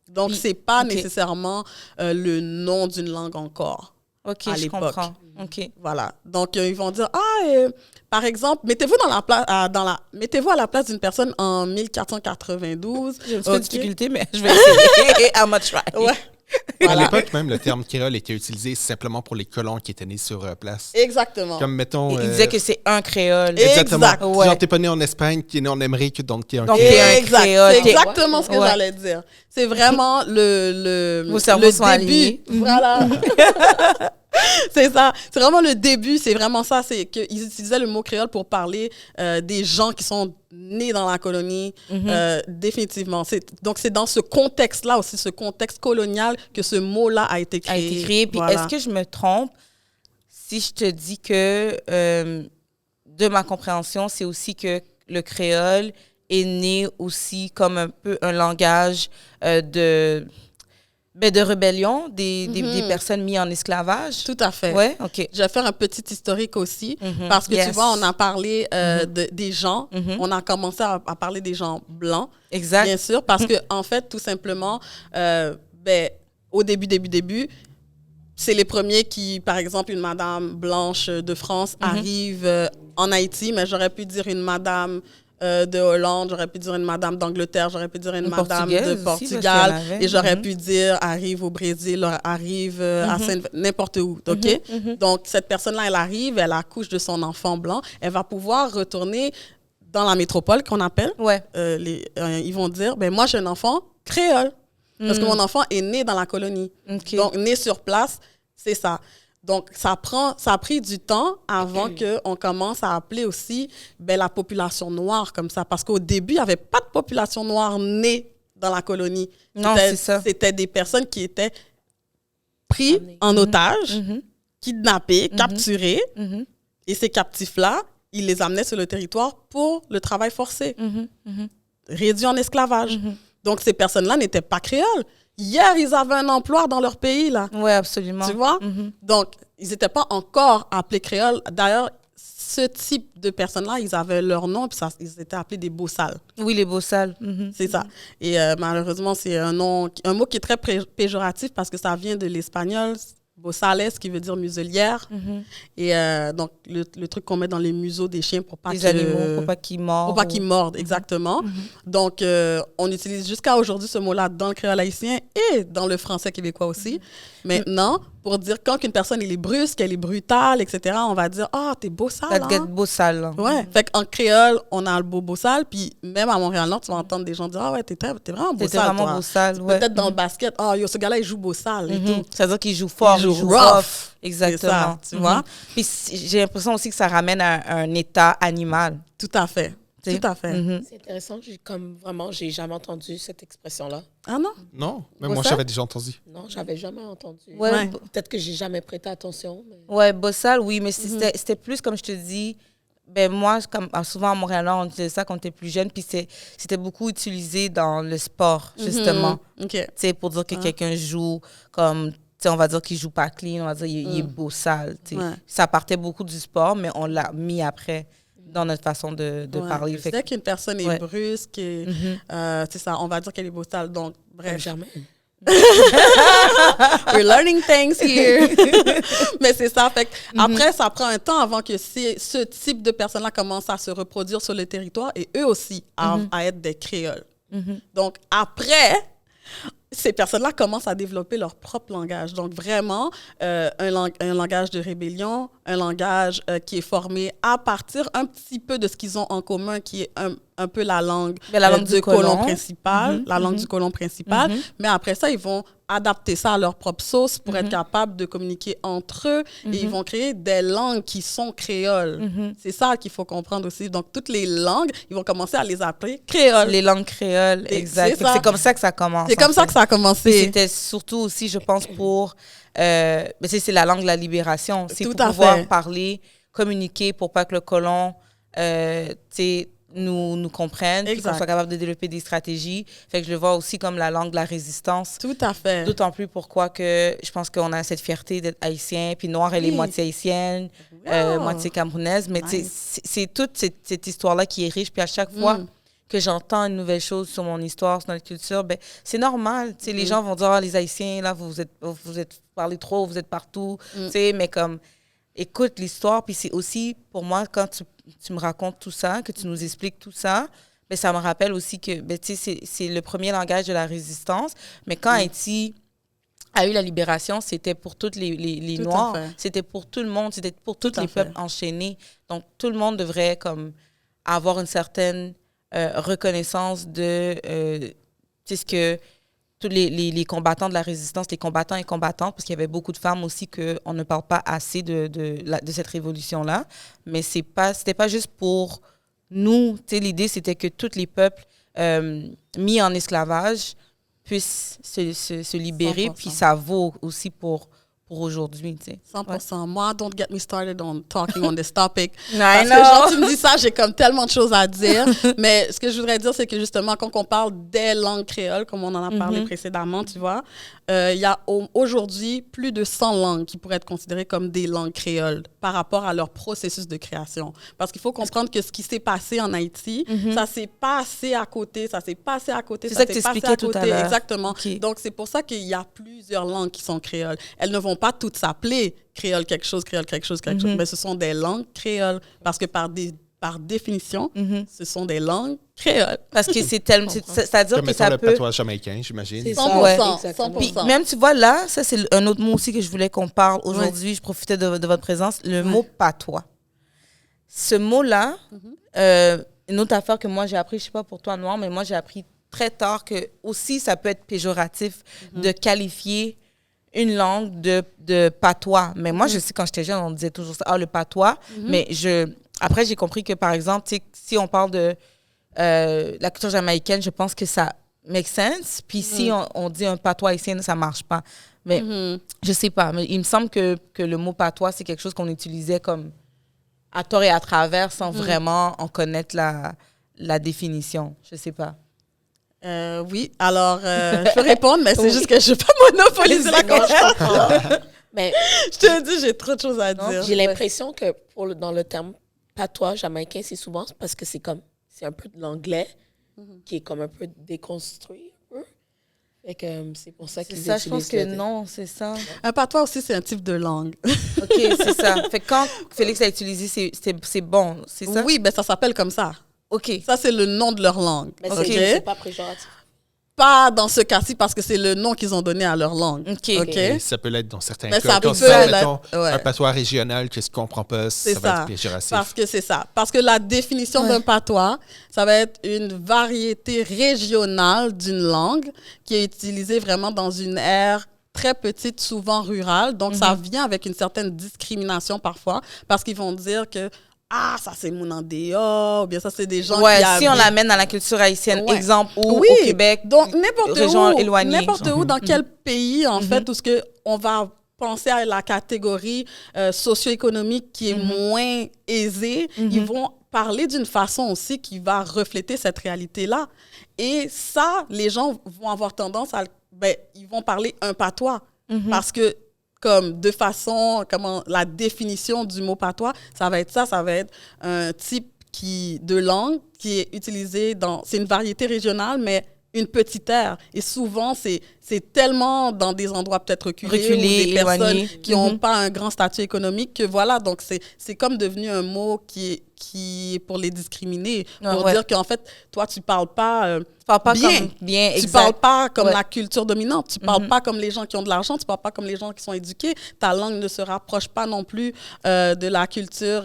Donc, Oui, c'est pas ok. nécessairement le nom d'une langue encore. OK, À je l'époque. comprends. OK. Voilà. Donc, ils vont dire, par exemple, mettez-vous mettez-vous à la place d'une personne en 1492. J'ai un petit peu de Ok. difficulté, mais je vais essayer. I'm a try. Ouais. À Voilà. l'époque, même, le terme créole était utilisé simplement pour les colons qui étaient nés sur place. Exactement. Comme, mettons... Il disait que c'est un créole. Exactement. Exact. Ouais. Genre, t'es pas né en Espagne, t'es né en Amérique, donc t'es un Donc, créole. t'es un Exact. créole. C'est T'es- exactement ce que Ouais. j'allais dire. C'est vraiment Vos cerveaux le sont début. alignés. Voilà. C'est ça. C'est vraiment le début. C'est vraiment ça. C'est qu'ils utilisaient le mot créole pour parler des gens qui sont nés dans la colonie. Définitivement. Donc, c'est dans ce contexte-là aussi, ce contexte colonial, que ce mot-là a été créé. A été créé. Puis Voilà. est-ce que je me trompe si je te dis que, de ma compréhension, c'est aussi que le créole est né aussi comme un peu un langage de rébellion des personnes mises en esclavage? Tout à fait. Ouais, OK. Je vais faire un petit historique aussi, Mhm. parce que Yes. tu vois, on a parlé des gens, on a commencé à parler des gens blancs, Exact. bien sûr, parce que en fait, tout simplement, au début, c'est les premiers qui, par exemple, une madame blanche de France arrive en Haïti, mais j'aurais pu dire une madame de Hollande, j'aurais pu dire une madame d'Angleterre, j'aurais pu dire une madame de Portugaise aussi, parce qu'il y en Portugal, avait. et j'aurais pu dire arrive au Brésil, arrive à n'importe où, OK? Donc, cette personne-là, elle arrive, elle accouche de son enfant blanc, elle va pouvoir retourner dans la métropole, qu'on appelle. Ouais. Ils vont dire, ben moi, j'ai un enfant créole, parce que mon enfant est né dans la colonie. OK. Donc, né sur place, c'est ça. Donc, ça a pris du temps avant qu'on commence à appeler aussi la population noire comme ça. Parce qu'au début, il n'y avait pas de population noire née dans la colonie. Non, c'est ça. C'était des personnes qui étaient prises en otage, kidnappées, capturées. Mhm. Et ces captifs-là, ils les amenaient sur le territoire pour le travail forcé, réduits en esclavage. Donc, ces personnes-là n'étaient pas créoles. Hier, ils avaient un emploi dans leur pays, là. Ouais, absolument. Tu vois? Donc, ils n'étaient pas encore appelés créoles. D'ailleurs, ce type de personnes-là, ils avaient leur nom, puis ils étaient appelés des bossales. Oui, les beaux salles. Mhm. C'est ça. Et malheureusement, c'est un mot qui est très péjoratif parce que ça vient de l'espagnol, bossales, qui veut dire muselière. Et donc, le truc qu'on met dans les museaux des chiens pour pas Les animaux, pour pas qu'ils mordent. pour pas qu'ils mordent, exactement. Donc, on utilise jusqu'à aujourd'hui ce mot-là dans le créole haïtien et dans le français québécois aussi. Maintenant, pour dire quand une personne elle est brusque, elle est brutale, etc., on va dire « Ah, t'es beau sale, Ça te hein? guette beau sale. Ouais. Fait qu'en créole, on a le beau sale, puis même à Montréal-Nord, tu vas entendre des gens dire « Ah ouais, t'es vraiment beau T'étais sale, vraiment toi. beau sale, ouais. Peut-être dans le basket, « Ah, yo, ce gars-là, il joue beau sale et tout. Ça veut dire qu'il joue fort, Il il joue joue rough. rough. Exactement. C'est ça, tu vois? Puis j'ai l'impression aussi que ça ramène à un état animal. Tout à fait. Tu sais. Tout à fait. C'est intéressant. J'ai jamais entendu cette expression-là. Ah non? Non, même moi, ça? j'avais déjà entendu. Non, j'avais jamais entendu. Ouais. Ouais. Peut-être que j'ai jamais prêté attention. Mais... Ouais, beau sale, oui, mais c'était plus, comme je te dis, moi, comme souvent à Montréal-Nord, on utilisait ça quand on était plus jeune, puis c'était beaucoup utilisé dans le sport, justement. OK. Tu sais, pour dire que quelqu'un joue comme, tu sais, on va dire qu'il joue pas clean, on va dire qu'il est beau sale. Tu sais. Ouais. Ça partait beaucoup du sport, mais on l'a mis après dans notre façon de Ouais. parler. Fait que- C'est qu'une personne est Ouais. brusque, et, c'est ça, on va dire qu'elle est beau sale. Donc, bref. Jamais. We're learning things here. Mais c'est ça. Fait que après, ça prend un temps avant que ce type de personnes-là commence à se reproduire sur le territoire et eux aussi à être des créoles. Donc, après, ces personnes-là commencent à développer leur propre langage. Donc, vraiment, un langage de rébellion, un langage qui est formé à partir un petit peu de ce qu'ils ont en commun, qui est un peu la langue, Mais la langue du du colon. principal, la langue du colon principal. Mais après ça, ils vont adapter ça à leur propre sauce pour être capables de communiquer entre eux et ils vont créer des langues qui sont créoles. C'est ça qu'il faut comprendre aussi. Donc, toutes les langues, ils vont commencer à les appeler créoles. Les langues créoles, Et exact. c'est Fait que ça. c'est comme ça que ça commence. C'est comme en ça fait. que ça a Puis commencé. c'était surtout aussi, je pense, pour... mais c'est la langue de la libération. C'est Tout pour à pouvoir fait. parler, communiquer pour pas que le colon tu sais, nous comprennent, puis qu'on Exact. soit capable de développer des stratégies. Fait que je le vois aussi comme la langue de la résistance. Tout à fait. D'autant plus pourquoi que je pense qu'on a cette fierté d'être haïtien, puis Noire, elle est Oui. moitié haïtienne, Wow. moitié camerounaise, mais tu sais, Nice. c'est toute cette histoire-là qui est riche, puis à chaque fois que j'entends une nouvelle chose sur mon histoire, sur notre culture, ben, c'est normal. Tu sais, les gens vont dire, ah, les Haïtiens, là, vous êtes parlez trop, vous êtes partout, tu sais, mais comme, écoute l'histoire, puis c'est aussi, pour moi, quand tu me racontes tout ça, que tu nous expliques tout ça, ben, ça me rappelle aussi que, ben, tu sais, c'est le premier langage de la résistance, mais quand Haïti a eu la libération, c'était pour tous les Tout à Noirs, fait. c'était pour tout le monde, c'était pour tous Tout à les fait. peuples enchaînés. Donc, tout le monde devrait comme avoir une certaine reconnaissance de tu sais, ce que tous les combattants de la résistance, les combattants et combattantes, parce qu'il y avait beaucoup de femmes aussi qu'on ne parle pas assez de cette révolution-là. Mais c'était pas juste pour nous. Tu sais, l'idée, c'était que tous les peuples mis en esclavage puissent se libérer, 100%. puis ça vaut aussi pour aujourd'hui, tu sais. 100%. Moi, don't get me started on talking on this topic. I Parce que know. genre, tu me dis ça, j'ai comme tellement de choses à dire. Mais ce que je voudrais dire, c'est que justement, quand on parle des langues créoles, comme on en a parlé précédemment, tu vois, il y a aujourd'hui plus de 100 langues qui pourraient être considérées comme des langues créoles par rapport à leur processus de création. Parce qu'il faut comprendre que ce qui s'est passé en Haïti, ça s'est passé à côté, ça s'est passé à côté, C'est ça ça que s'est passé t'expliquais à tout à côté. l'heure. Exactement. Ok. Donc, c'est pour ça qu'il y a plusieurs langues qui sont créoles. Elles ne vont pas toutes s'appeler créole quelque chose, mais ce sont des langues créoles. Parce que par définition, ce sont des langues créoles. Parce que c'est tellement... C'est-à-dire Comme que mettons ça le peut... patois jamaïcain, j'imagine. C'est 100%. ça, Ouais. 100%. Puis même, tu vois, là, ça, c'est un autre mot aussi que je voulais qu'on parle aujourd'hui. Je profitais de votre présence. Le mot patois. Ce mot-là, une autre affaire que moi, j'ai appris, je sais pas pour toi, Noir, mais moi, j'ai appris très tard que aussi, ça peut être péjoratif de qualifier une langue de patois. Mais moi, je sais, quand j'étais jeune, on disait toujours ça, le patois. Mais après, j'ai compris que, par exemple, tu sais, si on parle de la culture jamaïcaine, je pense que ça make sense. Puis si on dit un patois haïtien, ça marche pas. Mais je sais pas. Mais il me semble que le mot patois, c'est quelque chose qu'on utilisait comme à tort et à travers sans vraiment en connaître la définition. Je sais pas. Oui, alors, je peux répondre, mais c'est juste que je ne veux pas monopoliser la conversation. Mais Je te dis, j'ai trop de choses à dire. j'ai l'impression que dans le terme patois jamaïcain, c'est souvent parce que c'est un peu de l'anglais qui est comme un peu déconstruit. Un peu. Fait que c'est pour ça C'est qu'ils ça, je pense utilisent que non, c'est ça. Un patois aussi, c'est un type de langue. OK, c'est ça. Fait que quand Félix l'a utilisé, c'est bon, c'est ça? Oui, ben ça s'appelle comme ça. OK. Ça, c'est le nom de leur langue. Mais Ok. c'est pas péjoratif. Pas dans ce cas-ci parce que c'est le nom qu'ils ont donné à leur langue. OK. Et ça peut l'être dans certains Mais cas. ça Quand peut c'est, l'être, mettons, ouais. un patois régional que tu ne comprends pas, C'est ça va ça. être péjoratif. Parce que c'est ça. Parce que la définition d'un patois, ça va être une variété régionale d'une langue qui est utilisée vraiment dans une aire très petite, souvent rurale. Donc, ça vient avec une certaine discrimination parfois parce qu'ils vont dire que ça c'est mon andéa, ou bien ça c'est des gens Ouais, qui si on habitent- l'amène dans la culture haïtienne, Ouais. exemple, ou Oui, au Québec, donc n'importe région où, éloignée. n'importe où, dans quel pays, en fait, où ce que on va penser à la catégorie socio-économique qui est moins aisée, ils vont parler d'une façon aussi qui va refléter cette réalité-là. Et ça, les gens vont avoir tendance à... ils vont parler un patois. Parce que, comme de façon, la définition du mot patois, ça va être un type de langue qui est utilisé c'est une variété régionale, mais une petite aire. Et souvent, c'est tellement dans des endroits peut-être reculés ou des éloignés. personnes qui n'ont pas un grand statut économique que voilà, donc c'est comme devenu un mot qui est pour les discriminer, pour dire qu'en fait, toi, tu parles pas... Tu parles pas bien. comme bien, Tu exact. parles pas comme Ouais. la culture dominante. Tu parles pas comme les gens qui ont de l'argent. Tu parles pas comme les gens qui sont éduqués. Ta langue ne se rapproche pas non plus de la culture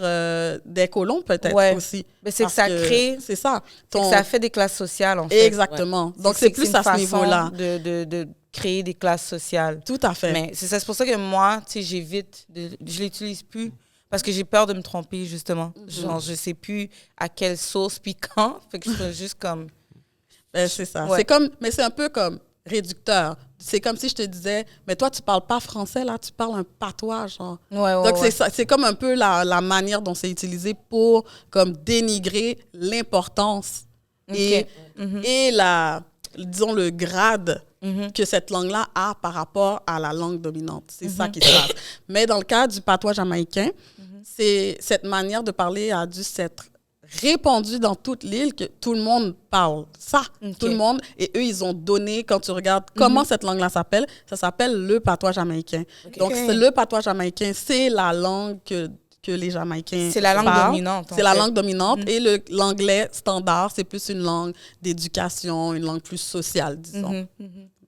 des colons, peut-être Ouais. aussi. Mais c'est que Parce ça crée... C'est ça. C'est que ça fait des classes sociales, en fait. Exactement. Donc, c'est plus une à ce façon niveau-là. de créer des classes sociales. Tout à fait. Mais c'est ça, c'est pour ça que moi, tu sais, j'évite, je l'utilise plus parce que j'ai peur de me tromper, justement. Genre, je sais plus à quelle sauce puis quand. Fait que je fais juste comme... Ben, c'est ça. Ouais. Mais c'est un peu comme, réducteur. C'est comme si je te disais, mais toi, tu parles pas français, là, tu parles un patois, genre. Ouais, Donc, c'est comme un peu la manière dont c'est utilisé pour comme dénigrer l'importance et disons, le grade que cette langue-là a par rapport à la langue dominante. C'est ça qui se passe. Mais dans le cas du patois jamaïcain, c'est cette manière de parler a dû s'être répandue dans toute l'île, que tout le monde parle ça. Tout le monde. Et eux, ils ont donné, quand tu regardes comment cette langue-là s'appelle, ça s'appelle le patois jamaïcain. Donc, le patois jamaïcain, c'est la langue que les Jamaïcains c'est la langue parlent. dominante. C'est la langue dominante. Et l'anglais standard, c'est plus une langue d'éducation, une langue plus sociale, disons.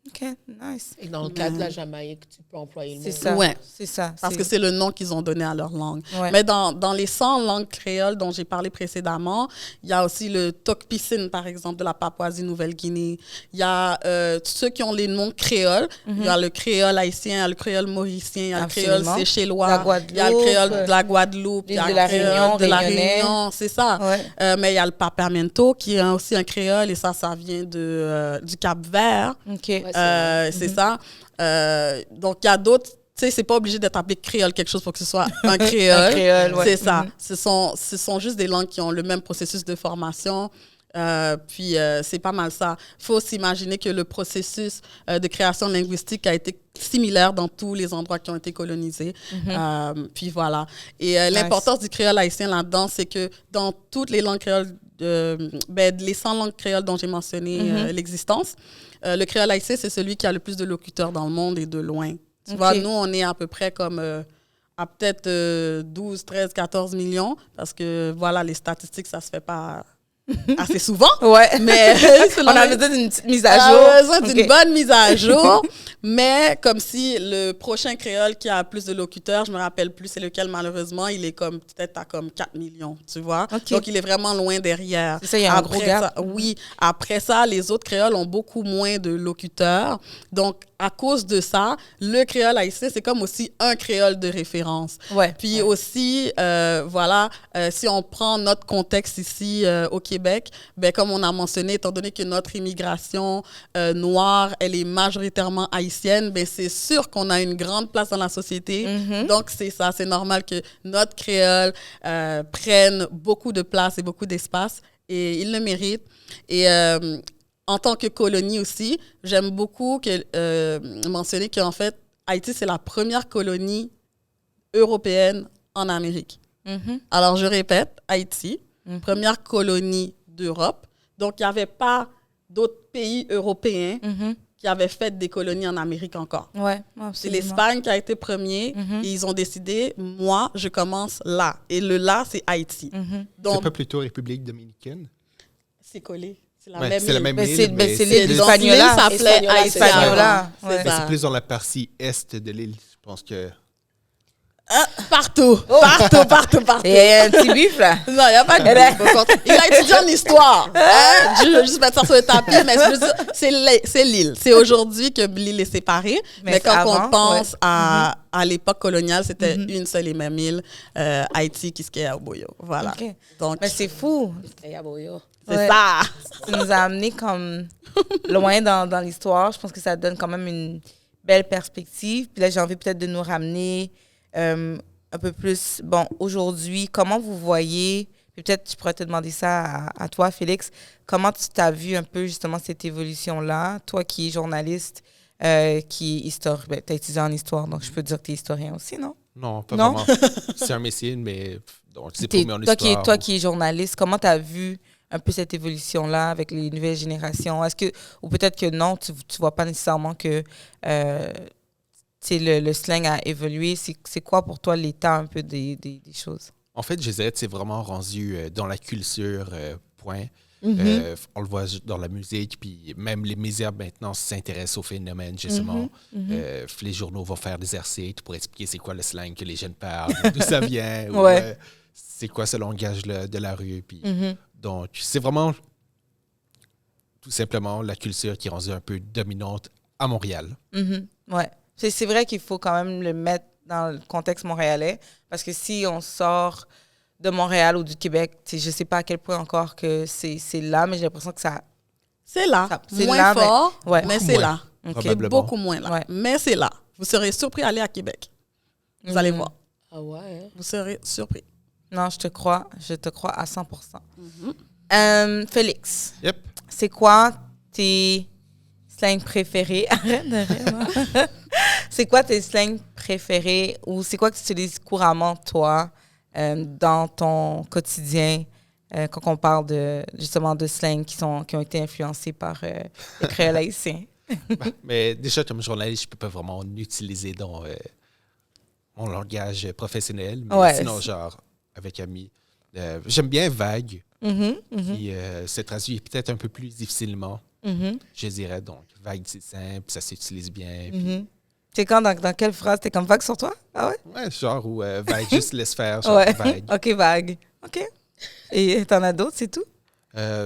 OK, nice. Et dans le cas de la Jamaïque, tu peux employer le mot. C'est ça. Ouais. C'est ça. Parce que c'est le nom qu'ils ont donné à leur langue. Ouais. Mais dans les 100 langues créoles dont j'ai parlé précédemment, il y a aussi le Tokpisin, par exemple, de la Papouasie-Nouvelle-Guinée. Il y a ceux qui ont les noms créoles. Il y a le créole haïtien, il y a le créole mauricien, il y a le créole séchellois, il y a le créole de la Guadeloupe, il y a le créole de la Réunion. C'est ça. Ouais. Mais il y a le papiamento, qui est aussi un créole, et ça vient du Cap-Vert. OK. Ouais, c'est ça. Donc, il y a d'autres. Tu sais, c'est pas obligé d'être appelé créole quelque chose pour que ce soit un créole. Un créole, ouais. C'est ça. Ce sont juste des langues qui ont le même processus de formation. Puis, c'est pas mal ça. Il faut s'imaginer que le processus de création linguistique a été similaire dans tous les endroits qui ont été colonisés. Puis, voilà. Et l'importance du créole haïtien là-dedans, c'est que dans toutes les langues créoles, les 100 langues créoles dont j'ai mentionné l'existence, le créole haïtien, c'est celui qui a le plus de locuteurs dans le monde et de loin. Tu vois, nous, on est à peu près comme à peut-être 12, 13, 14 millions, parce que, voilà, les statistiques, ça se fait pas assez souvent. Ouais. Mais on a besoin d'une petite mise à jour. On a besoin d'une bonne mise à jour. Mais comme si le prochain créole qui a plus de locuteurs, je me rappelle plus c'est lequel, malheureusement, il est comme peut-être à comme 4 millions, tu vois. Donc, il est vraiment loin derrière. C'est ça, il y a un gros gap. Oui. Après ça, les autres créoles ont beaucoup moins de locuteurs. Donc, à cause de ça, le créole haïtien, c'est comme aussi un créole de référence. Ouais. Puis aussi, voilà, si on prend notre contexte ici au Québec, ben, comme on a mentionné, étant donné que notre immigration noire, elle est majoritairement haïtienne, ben, c'est sûr qu'on a une grande place dans la société. Donc, c'est ça, c'est normal que notre créole prenne beaucoup de place et beaucoup d'espace, et il le mérite. Et en tant que colonie aussi, j'aime beaucoup mentionner qu'en fait, Haïti, c'est la première colonie européenne en Amérique. Alors, je répète, Haïti, première colonie d'Europe. Donc, il n'y avait pas d'autres pays européens qui avaient fait des colonies en Amérique encore. Ouais, c'est l'Espagne qui a été premier et ils ont décidé, moi, je commence là. Et le là, c'est Haïti. Donc, c'est pas plutôt République dominicaine? C'est collé. C'est la Ouais, même c'est la île. même Mais île, c'est mais l'île plus- Hispaniola. Ça s'appelait Hispaniola, Haïti. Hispaniola. avant. Ouais. C'est mais ça. c'est plus dans la partie est de l'île. Je pense que... Partout. Partout. Il y a un petit bif, là. Non, il n'y a pas de bif. Il a étudié en histoire. Je veux juste mettre ça sur le tapis, mais je veux dire, c'est l'île. C'est aujourd'hui que l'île est séparée. Mais quand avant, on pense à l'époque coloniale, c'était une seule et même île, Haïti, Quisqueya, Oboyo. Voilà. OK. Donc, Mais c'est fou. Et à Boyo. c'est Ouais. ça. Ça nous a amené comme loin dans l'histoire. Je pense que ça donne quand même une belle perspective. Puis là, j'ai envie peut-être de nous ramener un peu plus. Bon, aujourd'hui, comment vous voyez, puis peut-être je pourrais te demander ça à toi, Félix, comment tu t'as vu un peu justement cette évolution-là, toi qui es journaliste, qui est historien, ben, tu as étudié en histoire, donc je peux dire que tu es historien aussi, non? Non, pas Non? vraiment. C'est un métier, mais donc, c'est promu en histoire. Toi qui es journaliste, comment tu as vu un peu cette évolution-là avec les nouvelles générations? Est-ce que, ou peut-être que non, tu ne vois pas nécessairement que le slang a évolué. C'est quoi pour toi l'état un peu des choses? En fait, je dirais que c'est vraiment rendu dans la culture, point. On le voit dans la musique, puis même les médias maintenant s'intéressent au phénomène, justement. Les journaux vont faire des articles pour expliquer c'est quoi le slang que les jeunes parlent, d'où ça vient, ou, Ouais. c'est quoi ce langage de la rue. Puis, donc, c'est vraiment tout simplement la culture qui est rendue un peu dominante à Montréal. Ouais. C'est vrai qu'il faut quand même le mettre dans le contexte montréalais, parce que si on sort de Montréal ou du Québec, je ne sais pas à quel point encore que c'est là, mais j'ai l'impression que ça... C'est là. C'est Moins là, fort, ouais. mais c'est là. Ok. C'est Probablement. beaucoup moins là. Ouais. Mais c'est là. Vous serez surpris d'aller à Québec. Vous allez voir. Ah ouais? Vous serez surpris. Non, je te crois à 100%. Mhm. Félix, Yep. c'est quoi tes slangs préférés? Arrête de rire, hein. C'est quoi tes slangs préférés ou c'est quoi que tu utilises couramment, toi, dans ton quotidien, quand on parle justement de slangs qui ont été influencés par les créoles haïtiens? Mais déjà, comme journaliste, je ne peux pas vraiment l'utiliser dans mon langage professionnel. Mais Ouais, sinon, genre, avec amis, j'aime bien vague, Mhm, mhm, qui se traduit peut-être un peu plus difficilement, mhm, je dirais. Donc, vague, c'est simple, ça s'utilise bien. Puis, mhm. C'est quand, dans quelle phrase? T'es comme vague sur toi? Ah ouais? ouais, genre, ou vague, juste laisse faire, genre, Ouais. vague. OK, vague. OK. Et t'en as d'autres, c'est tout?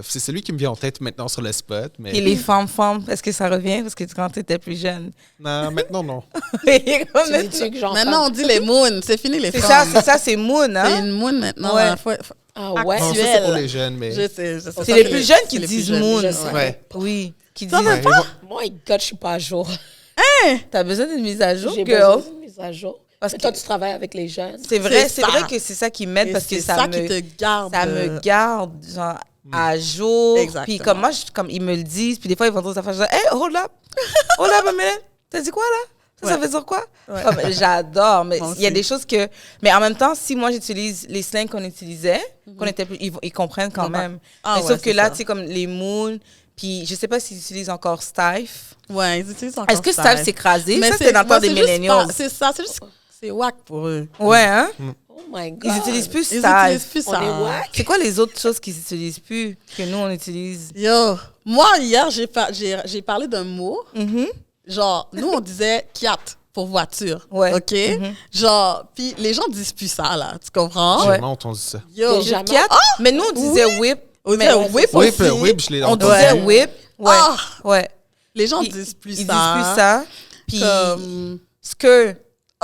C'est celui qui me vient en tête maintenant sur le spot, mais Et les femmes, est-ce que ça revient? Parce que quand t'étais plus jeune. non, maintenant, non. Tu dis que genre. Maintenant, on dit les moons. C'est fini les C'est femmes. ça, c'est Moon, C'est hein? une moon maintenant. Ouais. Hein. Ah ouais? Non, ça, c'est pour les jeunes, mais... Je sais. C'est les plus jeunes qui c'est les plus disent jeunes. moon. Je sais. Ouais. Oui. Qui Ça disent. Ouais, ils vont- My God, je suis pas à jour. T'as besoin d'une mise à jour, J'ai girl? besoin d'une mise à jour. Parce Mais que toi, tu travailles avec les jeunes. c'est vrai C'est ça. que c'est ça qui m'aide Et parce que c'est ça qui me, te garde. ça me garde, genre, à jour. Exactement. Puis comme moi, comme ils me le disent, puis des fois, ils vont dire des affaires, je dis, hey, hold up, a minute. T'as dit quoi, là? Ça Ouais. veut dire quoi? Ouais. Comme, j'adore, mais Moi il y a aussi. des choses que... Mais en même temps, si moi, j'utilise les slangs qu'on utilisait, qu'on était plus, ils comprennent quand Comprends. même. Ah Mais ouais, sauf que c'est là, ça. tu sais, comme les moons, puis je sais pas s'ils utilisent encore Stife. Ouais, ils utilisent encore Est-ce que Stife s'est écrasé? Mais Ça, c'est dans le temps des c'est juste millennials. pas- C'est ça, c'est juste... C'est whack pour eux. Ouais, hein? Oh my God. Ils utilisent plus Ils Stife. utilisent plus On ça. est whack. C'est quoi les autres choses qu'ils utilisent plus que nous, on utilise? Yo, moi, hier, j'ai parlé d'un mot. Mhm. Genre, nous, on disait Kiat pour voiture. Ouais. OK? Mhm. Genre, puis les gens disent plus ça, là. Tu comprends? J'ai Ouais. jamais entendu ça. Yo, Déjà. Le Kiat, mais nous, on disait whip. on mais disait on- whip Whip, aussi. whip, je l'ai On entendu. disait whip. Ouais. Ah! Ouais. Les gens Ils- disent plus Ils ça. disent plus ça. Puis, Comme... skirt.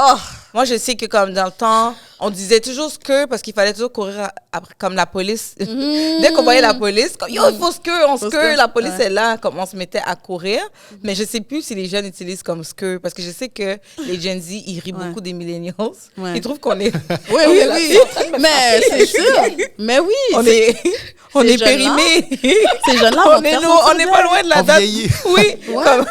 Oh! Moi, je sais que comme dans le temps, on disait toujours skirt parce qu'il fallait toujours courir après, comme la police. Dès qu'on voyait la police, comme, yo, il faut skirt, on Faut skirt, skirt, la police ouais. est là, comme on se mettait à courir. Mais je sais plus si les jeunes utilisent comme skirt parce que je sais que les Gen Z, ils rient Ouais. beaucoup des millennials. Ouais. Ils trouvent qu'on est, Oui, oui, oui. Mais c'est sûr. Mais oui. on c'est- est, on ces est jeunes-là, périmés. Ces jeunes-là On vont te est, faire nous, sentir on n'est bien. pas loin de la On date. vieillit. Oui, Ouais. comme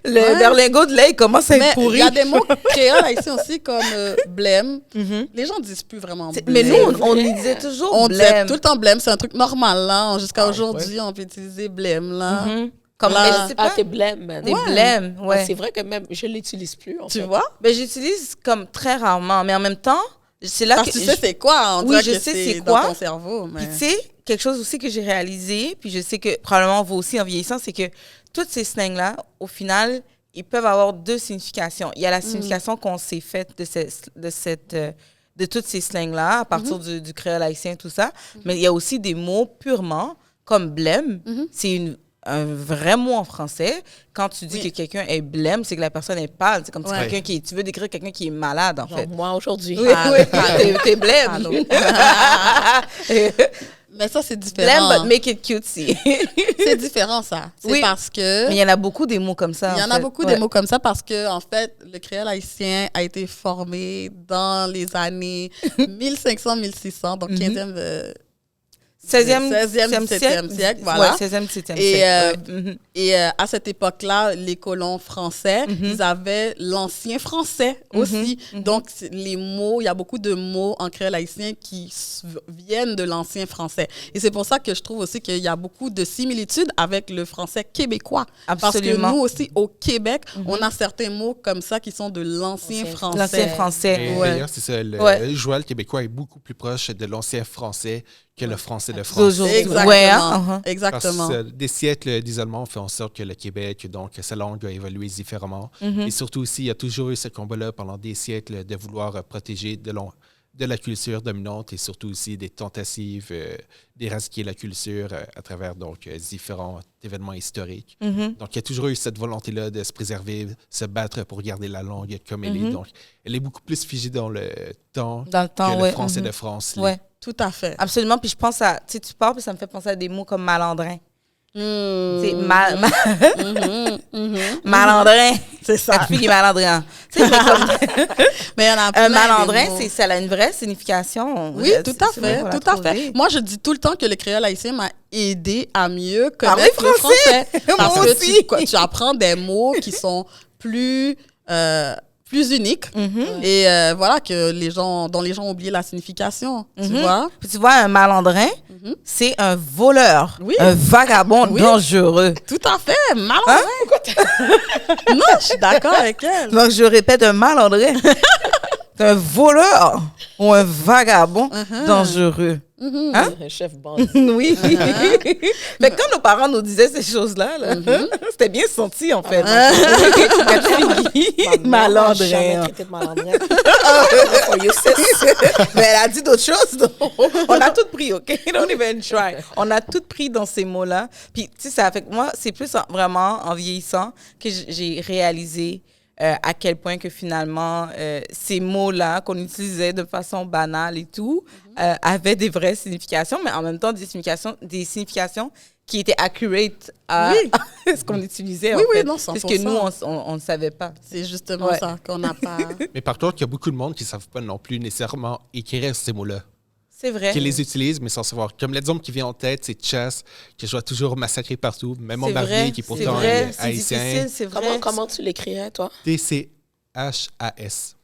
le Ouais. berlingot de lait, il commence à Mais être pourri. il y a des mots créoles ici aussi comme blême. Mhm. Les gens disent plus vraiment blême. Mais nous, on y disait toujours On disait blême. tout le temps blême. C'est un truc normal, là. Jusqu'à Ah, aujourd'hui, on peut utiliser blême, là. Mhm. Comme, Là. mais je sais Ah, pas, t'es blême, man. des Ouais. blêmes, ouais. C'est vrai que même je l'utilise plus. En Tu fait. vois? Ben, j'utilise comme très rarement, mais en même temps, c'est là Parce que que tu sais c'est quoi. On Oui, dirait je que sais c'est c'est dans quoi. ton cerveau. Puis Mais... tu sais, quelque chose aussi que j'ai réalisé, puis je sais que probablement vous aussi en vieillissant, c'est que toutes ces slangs-là, au final, ils peuvent avoir deux significations. Il y a la signification qu'on s'est faite de toutes ces slangs-là, à partir du créole haïtien, tout ça, mais il y a aussi des mots purement, comme blême, c'est un vrai mot en français. Quand tu dis Oui. que quelqu'un est blême, c'est que la personne est pâle. C'est comme si Ouais. quelqu'un qui... Tu veux décrire quelqu'un qui est malade, en Genre fait. moi aujourd'hui. Oui, oui, t'es blême. Allô. Mais ça, c'est Blême, différent. but make it cutesy. C'est différent, ça. C'est Oui. parce que... Mais il y en a beaucoup des mots comme ça. Il y en a beaucoup des mots comme ça parce que, en fait, le créole haïtien a été formé dans les années 1500-1600, donc 15e, 16e, 17e siècle, voilà. Ouais, 16e, 17e Et, siècle. ouais. Mhm. Et à cette époque-là, les colons français, ils avaient l'ancien français aussi. Donc, les mots, il y a beaucoup de mots en créole haïtien qui viennent de l'ancien français. Et c'est pour ça que je trouve aussi qu'il y a beaucoup de similitudes avec le français québécois. Parce que Absolument. nous aussi, au Québec, on a certains mots comme ça qui sont de l'ancien français. L'ancien français. Et Ouais. D'ailleurs, c'est ça. Le Ouais. joual québécois est beaucoup plus proche de l'ancien français que le français de France. D'aujourd'hui. Exactement. Ouais, hein, Parce Exactement. que des siècles d'isolement ont fait en sorte que le Québec, donc sa langue a évolué différemment. Et surtout aussi, il y a toujours eu ce combat-là pendant des siècles de vouloir protéger de la culture dominante et surtout aussi des tentatives d'éradiquer la culture à travers donc différents événements historiques. Donc, il y a toujours eu cette volonté-là de se préserver, se battre pour garder la langue comme elle est. Donc, elle est beaucoup plus figée dans le temps, Dans le temps, que ouais. le français de France. l'est. Ouais. Tout à fait. Absolument. Puis je pense à... Tu sais, tu parles, puis ça me fait penser à des mots comme malandrin. C'est malandrin. C'est ça. La fille qui est malandrin. Tu sais, mais comme- Mais il y en a plein un des malandrin, mots. ça a une vraie signification. Oui, tout à C'est fait, vrai, faut la tout à trouver. fait. Moi, je dis tout le temps que le créole haïtien m'a aidé à mieux Parler connaître le français. français. Parce Moi que aussi. tu apprends des mots qui sont plus uniques et voilà, dont les gens ont oublié la signification, tu vois? Puis tu vois, un malandrin, c'est un voleur, Oui. un vagabond Oui. dangereux. Tout à fait, malandrin. Non, je suis d'accord avec elle. Donc, je répète, un malandrin, c'est un voleur ou un vagabond dangereux. Hein? Un chef bandit. Oui. Mais quand nos parents nous disaient ces choses-là, là, c'était bien senti, en fait. La fille, Ma mère m'a jamais malandrin. traité de malandrin. For you, sis. Mais elle a dit d'autres choses. Donc on a tout pris, OK? Don't even try. On a tout pris dans ces mots-là. Puis, tu sais, ça fait que moi, c'est plus vraiment en vieillissant que j'ai réalisé à quel point que finalement, ces mots-là qu'on utilisait de façon banale et tout, avaient des vraies significations, mais en même temps des significations qui étaient accurate à Oui. ce qu'on utilisait, Oui, en oui, fait. non, Parce que 100%. nous, on ne savait pas. C'est justement Ouais. ça qu'on n'a pas. Mais par contre, il y a beaucoup de monde qui ne savent pas non plus nécessairement écrire ces mots-là. C'est vrai. Qui les utilisent, mais sans savoir. Comme l'exemple qui vient en tête, c'est chasse, que je vois toujours massacrer partout. Même mon C'est marié, vrai, qui est c'est pourtant vrai, c'est haïtien. difficile, c'est vrai. Comment tu l'écrirais, toi? T-C-H-A-S.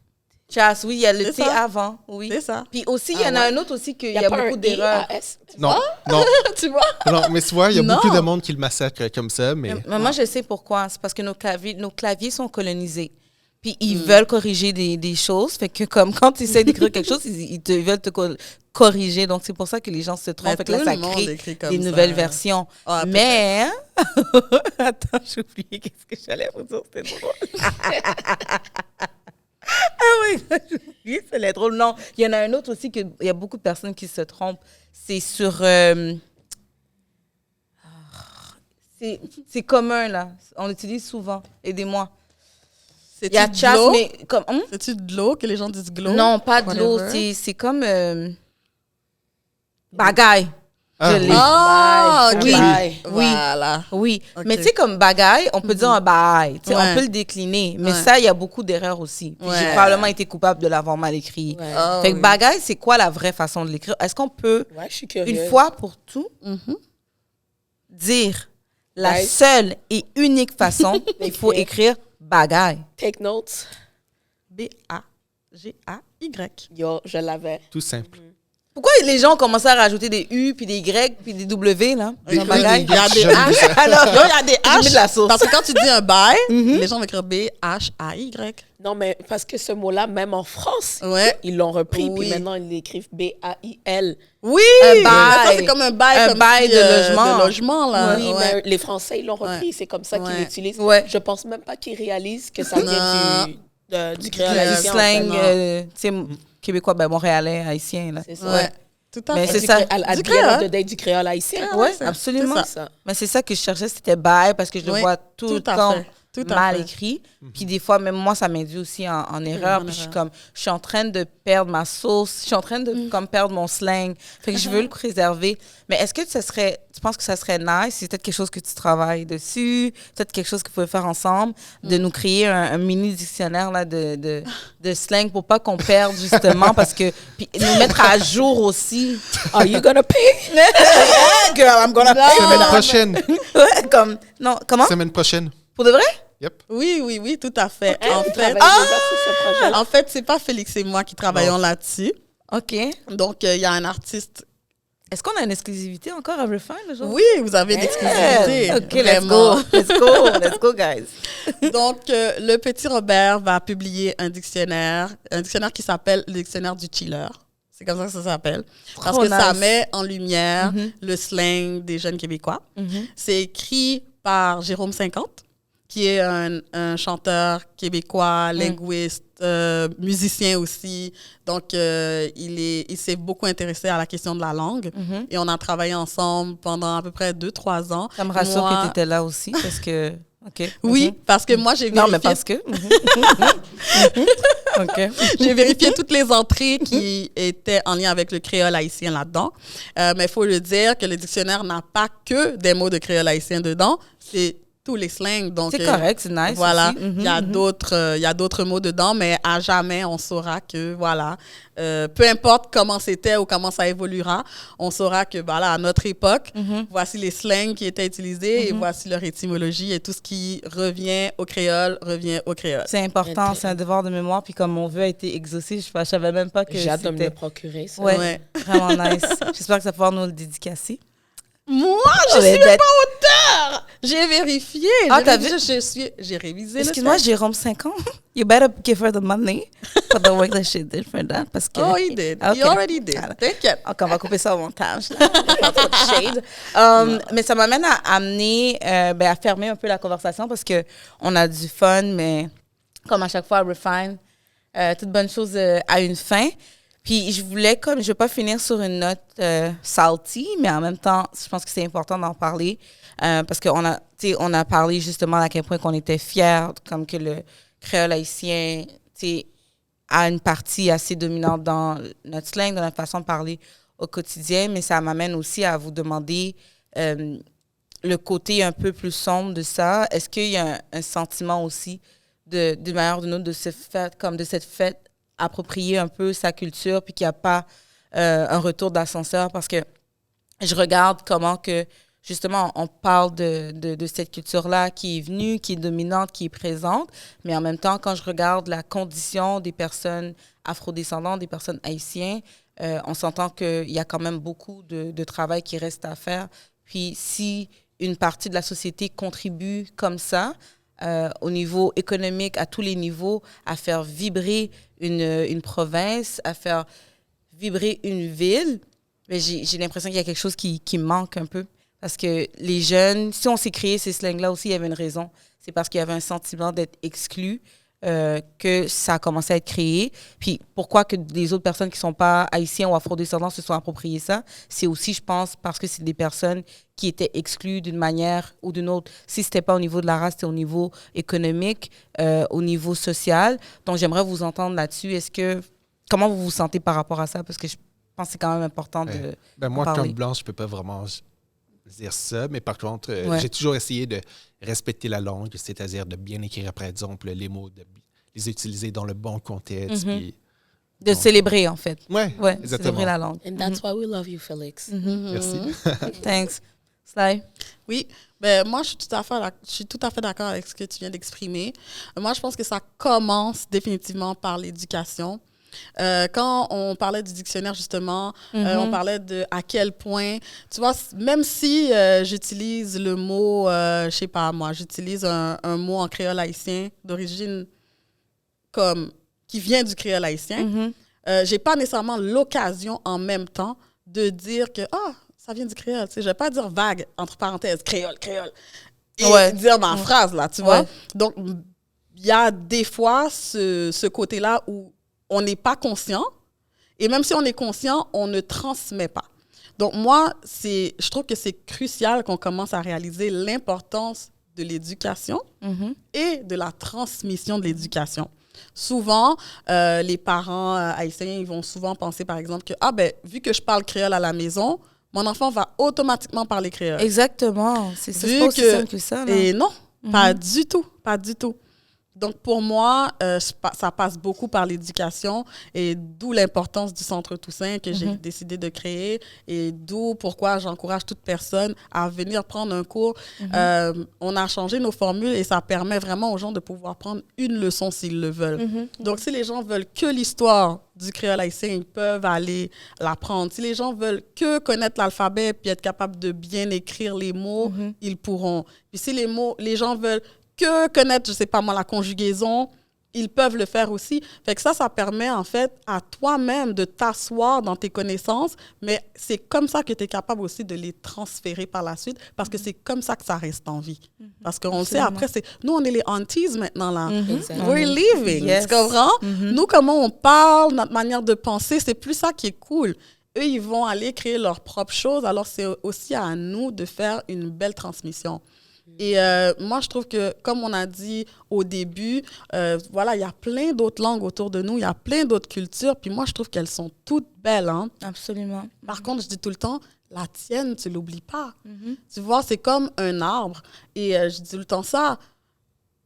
Chasse, oui, il y a le C'est T ça. avant, oui. C'est ça. Puis aussi, il y en a un autre aussi qu'il y a pas beaucoup un d'erreurs. IAS? Non, non, Tu vois? non, mais tu vois, il y a Non. beaucoup de monde qui le massacre comme ça, mais Mais moi, je sais pourquoi. C'est parce que nos claviers sont colonisés. Puis ils veulent corriger des choses. Fait que comme quand tu essaies d'écrire quelque chose, ils veulent te corriger. Donc, c'est pour ça que les gens se trompent. Mais Fait que là, tout ça le monde crée écrit comme des ça. nouvelles versions. Ah, Mais... Attends, j'ai oublié qu'est-ce que j'allais vous dire. C'était drôle. Ah oui, j'ai oublié, c'est drôle. Non, il y en a un autre aussi, il y a beaucoup de personnes qui se trompent. C'est sur... c'est commun, là. On l'utilise souvent. Aidez-moi. Il y a C'est-tu de chasse, l'eau? mais... Comme, C'est-tu de l'eau que les gens disent glow? non, pas de l'eau. Whatever. C'est comme... bagaille. Ah, Je l'ai. Ah, ok. Oui. Oui. Voilà. Oui, Ok. mais tu sais, comme bagaille, on peut dire un bail. Tu sais, Ouais. on peut le décliner. Mais Ouais. ça, il y a beaucoup d'erreurs aussi. Puis j'ai Ouais. probablement été coupable de l'avoir mal écrit. Ouais. Ah, Fait que oui. bagaille, c'est quoi la vraie façon de l'écrire? Est-ce qu'on peut, Ouais, je suis curieuse. une fois pour tout, Mhm. dire la Ouais. seule et unique façon qu'il faut écrire bagaille? Take notes. B-A-G-A-Y. Yo, je l'avais. tout simple. Pourquoi les gens ont commencé à rajouter des U, puis des Y, puis des W, là? Des dans U, bagaille? des Y. Il y a des J'aime H. ça. Alors, Yo, il y a des j'ai mis de la H. sauce. Parce que quand tu dis un bail, les gens vont écrire B-H-A-Y. Non, mais parce que ce mot-là, même en France, Ouais. ils l'ont repris, Oui. puis maintenant, ils l'écrivent B-A-I-L. Oui! Un Mais ça, bail. c'est comme un bail, Un comme bail si, de logement. De logement, là. Oui, Ouais. mais les Français, ils l'ont repris. Ouais. C'est comme ça qu'ils Ouais. l'utilisent. Ouais. Je pense même pas qu'ils réalisent que ça vient du créole Le haïtien. en slang, fait. tu sais, québécois, ben, montréalais, haïtien, là. C'est ça. Ouais. Tout à Mais fait. c'est ça. À Du du créole. du créole haïtien. Ah, Ouais, c'est- absolument. c'est C'est ça. Mais c'est ça que je cherchais, c'était bail, parce que je le Oui, vois tout le tout à temps fait, tout à mal fait. écrit. Puis des fois, même moi, ça m'induit aussi en erreur. en Puis je suis erreur. comme, je suis en train de perdre ma sauce, je suis en train de comme perdre mon slang. Fait que je veux le préserver. Mais est-ce que tu penses que ça serait nice, c'est peut-être quelque chose que tu travailles dessus, peut-être quelque chose qu'il faut faire ensemble, de nous créer un mini dictionnaire là, de slang pour pas qu'on perde justement, parce que, puis nous mettre à jour aussi. Are you gonna pay? Yeah, girl, I'm gonna pay for Semaine that. prochaine. Ouais, comme, non, comment? Semaine prochaine. Pour de vrai? Yep. Oui, oui, oui, tout à fait. En En fait, fait, déjà sur ce projet. c'est pas Félix et moi qui travaillons là-dessus. OK. Donc, il y a un artiste. Est-ce qu'on a une exclusivité encore à Refine, aujourd'hui? Oui, vous avez l'exclusivité. OK, let's Vraiment. go. Let's go. Let's go, guys. Donc, le petit Robert va publier un dictionnaire qui s'appelle le dictionnaire du chiller. C'est comme ça que ça s'appelle. Parce Trop que ça nice. met en lumière le slang des jeunes Québécois. C'est écrit par Jérôme 50, qui est un chanteur québécois, linguiste, musicien aussi. Donc, il s'est beaucoup intéressé à la question de la langue. Et on a travaillé ensemble pendant à peu près 2-3 ans. Ça me rassure Moi- que tu étais là aussi, parce que OK. Oui, parce que moi, j'ai vérifié... Non, mais parce que... OK. J'ai vérifié toutes les entrées qui étaient en lien avec le créole haïtien là-dedans. Mais il faut le dire que le dictionnaire n'a pas que des mots de créole haïtien dedans. C'est tous les slangs. Donc, C'est correct, c'est nice. voilà, aussi. il y a d'autres mots dedans, mais à jamais, on saura que, voilà, peu importe comment c'était ou comment ça évoluera, on saura que, voilà, à notre époque, voici les slangs qui étaient utilisés et voici leur étymologie et tout ce qui revient au créole. C'est important, c'est un devoir de mémoire. Puis comme mon vœu a été exaucé, je savais même pas que J'ai hâte de me c'était... le procurer, ça. Ouais, vraiment nice. J'espère que ça va pouvoir nous le dédicacer. Moi, je suis même pas auteur! J'ai vérifié. Ah, t'as vu? J'ai révisé Excuse-moi, le texte. Jérôme 5 ans. You better give her the money for the work that she did for that. Parce que... Oh, he did. Okay. He already did. Alors, T'inquiète. on va couper ça au montage. Là. Pas trop de shade. Mais ça m'amène à amener, à fermer un peu la conversation parce qu'on a du fun, mais comme à chaque fois, refine. Toute bonne chose a une fin. Puis je veux pas finir sur une note salty, mais en même temps, je pense que c'est important d'en parler parce qu'on a parlé justement à quel point qu'on était fiers, comme que le créole haïtien, a une partie assez dominante dans notre slang, dans notre façon de parler au quotidien, mais ça m'amène aussi à vous demander le côté un peu plus sombre de ça. Est-ce qu'il y a un sentiment aussi d'une manière ou d'une autre de cette fête approprier un peu sa culture puis qu'il n'y a pas un retour d'ascenseur parce que je regarde comment que justement on parle de cette culture-là qui est venue, qui est dominante, qui est présente, mais en même temps quand je regarde la condition des personnes afrodescendantes, des personnes haïtiennes, on s'entend qu'il y a quand même beaucoup de travail qui reste à faire. Puis si une partie de la société contribue comme ça, au niveau économique, à tous les niveaux, à faire vibrer une province, à faire vibrer une ville, mais j'ai l'impression qu'il y a quelque chose qui manque un peu. Parce que les jeunes, si on s'est créé ces slangs-là aussi, il y avait une raison. C'est parce qu'il y avait un sentiment d'être exclu que ça a commencé à être créé. Puis pourquoi que les autres personnes qui ne sont pas haïtiens ou afrodescendants se sont appropriées ça? C'est aussi, je pense, parce que c'est des personnes qui étaient exclues d'une manière ou d'une autre. Si ce n'était pas au niveau de la race, c'était au niveau économique, au niveau social. Donc, j'aimerais vous entendre là-dessus. Comment vous vous sentez par rapport à ça? Parce que je pense que c'est quand même important de moi, parler. comme blanc, je ne peux pas vraiment dire ça, mais par contre, Ouais. j'ai toujours essayé de respecter la langue, c'est-à-dire de bien écrire, par exemple, les mots, de les utiliser dans le bon contexte. Puis, De célébrer, en fait. ouais, Ouais, exactement. célébrer la langue. And that's why we love you, Félix. Merci. Thanks. Sly? Oui, ben moi, je suis tout à fait d'accord avec ce que tu viens d'exprimer. Moi, je pense que ça commence définitivement par l'éducation. Quand on parlait du dictionnaire, justement, on parlait de à quel point, tu vois, même si j'utilise le mot, je sais pas moi, j'utilise un mot en créole haïtien d'origine qui vient du créole haïtien, j'ai pas nécessairement l'occasion en même temps de dire que, ça vient du créole, tu sais, je vais pas dire vague, entre parenthèses, créole, et dire ma phrase, là, tu vois. Donc, il y a des fois ce côté-là où on n'est pas conscient, et même si on est conscient, on ne transmet pas. Donc moi, je trouve que c'est crucial qu'on commence à réaliser l'importance de l'éducation et de la transmission de l'éducation. Souvent, les parents haïtiens, ils vont souvent penser, par exemple, que vu que je parle créole à la maison, mon enfant va automatiquement parler créole. Exactement. C'est pas aussi simple que ça. Là. Et non, pas du tout, pas du tout. Donc, pour moi, ça passe beaucoup par l'éducation et d'où l'importance du Centre Toussaint que j'ai décidé de créer et d'où pourquoi j'encourage toute personne à venir prendre un cours. On a changé nos formules et ça permet vraiment aux gens de pouvoir prendre une leçon s'ils le veulent. Donc, si les gens veulent que l'histoire du créole haïtien, ils peuvent aller l'apprendre. Si les gens veulent que connaître l'alphabet puis être capables de bien écrire les mots, ils pourront. Puis si les gens veulent que connaître, je sais pas moi, la conjugaison, ils peuvent le faire aussi. Fait que ça permet en fait à toi-même de t'asseoir dans tes connaissances, mais c'est comme ça que tu es capable aussi de les transférer par la suite, parce que c'est comme ça que ça reste en vie. Parce qu'on le sait, après, nous, on est les aunties maintenant, là. We're living, tu comprends? Nous, comment on parle, notre manière de penser, c'est plus ça qui est cool. Eux, ils vont aller créer leurs propres choses, alors c'est aussi à nous de faire une belle transmission. Et moi, je trouve que, comme on a dit au début, voilà, il y a plein d'autres langues autour de nous, il y a plein d'autres cultures, puis moi, je trouve qu'elles sont toutes belles. Hein? Absolument. Par contre, je dis tout le temps, la tienne, tu l'oublies pas. Tu vois, c'est comme un arbre. Et je dis tout le temps ça,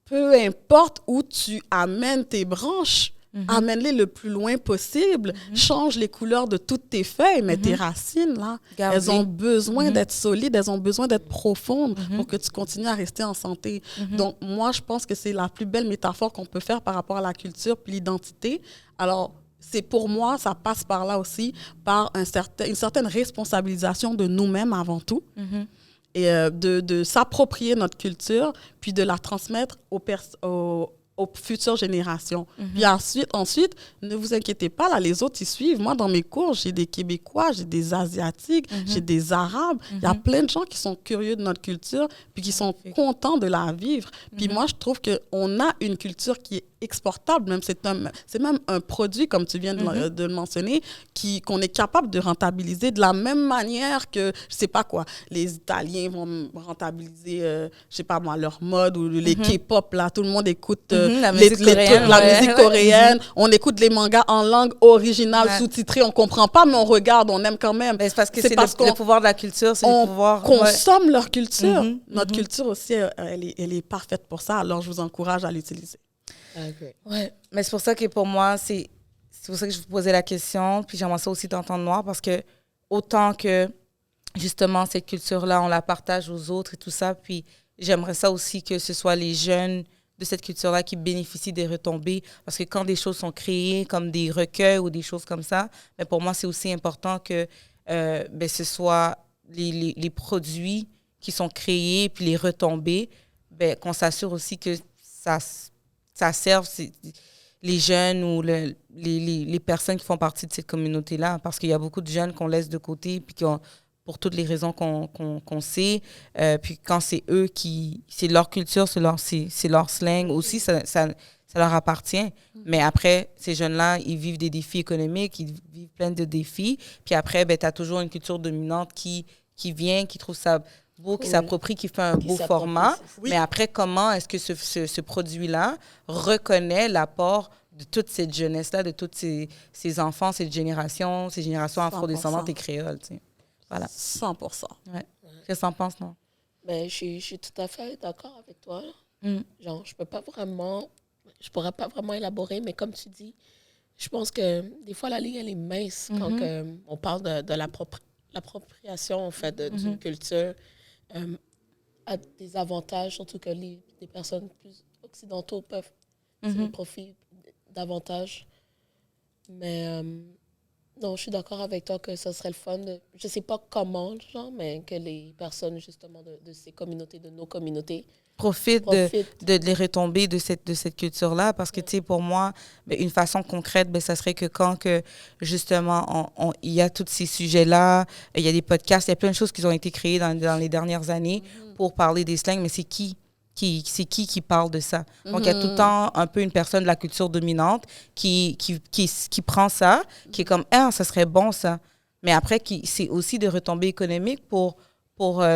peu importe où tu amènes tes branches, amène-les le plus loin possible. Change les couleurs de toutes tes feuilles, mais tes racines, là, elles ont besoin d'être solides, elles ont besoin d'être profondes pour que tu continues à rester en santé. Donc, moi, je pense que c'est la plus belle métaphore qu'on peut faire par rapport à la culture puis l'identité. Alors, c'est pour moi, ça passe par là aussi, par une certaine responsabilisation de nous-mêmes avant tout. Et de s'approprier notre culture, puis de la transmettre aux futures générations. Puis ensuite, ne vous inquiétez pas, là, les autres, ils suivent. Moi, dans mes cours, j'ai des Québécois, j'ai des Asiatiques, j'ai des Arabes. Il y a plein de gens qui sont curieux de notre culture, puis qui sont contents de la vivre. Puis moi, je trouve qu'on a une culture qui est exportable, même c'est même un produit, comme tu viens de le mentionner, qu'on est capable de rentabiliser de la même manière que, je sais pas quoi, les Italiens vont rentabiliser, je sais pas moi, leur mode, ou les K-pop, là, tout le monde écoute la musique coréenne, on écoute les mangas en langue originale, sous-titrée, on comprend pas, mais on regarde, on aime quand même. C'est parce que c'est le pouvoir de la culture, c'est le pouvoir... On consomme leur culture. Notre culture aussi, elle est parfaite pour ça, alors je vous encourage à l'utiliser. Okay. Ouais, mais c'est pour ça que pour moi, c'est pour ça que je vous posais la question, puis j'aimerais ça aussi d'entendre Noir, parce que autant que, justement, cette culture-là, on la partage aux autres et tout ça, puis j'aimerais ça aussi que ce soit les jeunes de cette culture-là qui bénéficient des retombées, parce que quand des choses sont créées, comme des recueils ou des choses comme ça, mais pour moi, c'est aussi important que ce soit les produits qui sont créés, puis les retombées, qu'on s'assure aussi que ça serve les jeunes ou les personnes qui font partie de cette communauté-là, parce qu'il y a beaucoup de jeunes qu'on laisse de côté, puis pour toutes les raisons qu'on sait, puis quand c'est eux c'est leur culture, c'est leur slang aussi, ça leur appartient. Mais après, ces jeunes-là, ils vivent des défis économiques, ils vivent plein de défis, puis après, tu as toujours une culture dominante qui vient, qui trouve ça beau, qui s'approprie, qui fait un beau format. Oui. Mais après, comment est-ce que ce produit-là reconnaît l'apport de toute cette jeunesse-là, de tous ces enfants, ces générations afrodescendantes et créoles, tu sais. Voilà. 100%. Ouais. Qu'est-ce que tu en penses, non? Ben, je suis tout à fait d'accord avec toi. Genre, je pourrais pas vraiment élaborer, mais comme tu dis, je pense que des fois, la ligne, elle est mince quand on parle de l'appropriation, en fait, d'une culture. A des avantages, surtout que les personnes plus occidentaux peuvent tirer profit davantage. Mais non, je suis d'accord avec toi que ce serait le fun. Je sais pas comment, genre, mais que les personnes, justement, de ces communautés, de nos communautés, profitent de les retombées de cette culture-là. Parce que, tu sais, pour moi, une façon concrète, ça serait que quand, justement, il y a tous ces sujets-là, il y a des podcasts, il y a plein de choses qui ont été créées dans les dernières années pour parler des slangs, mais c'est qui parle de ça? Donc, il y a tout le temps un peu une personne de la culture dominante qui prend ça, qui est comme, ça serait bon, ça. Mais après, c'est aussi des retombées économiques pour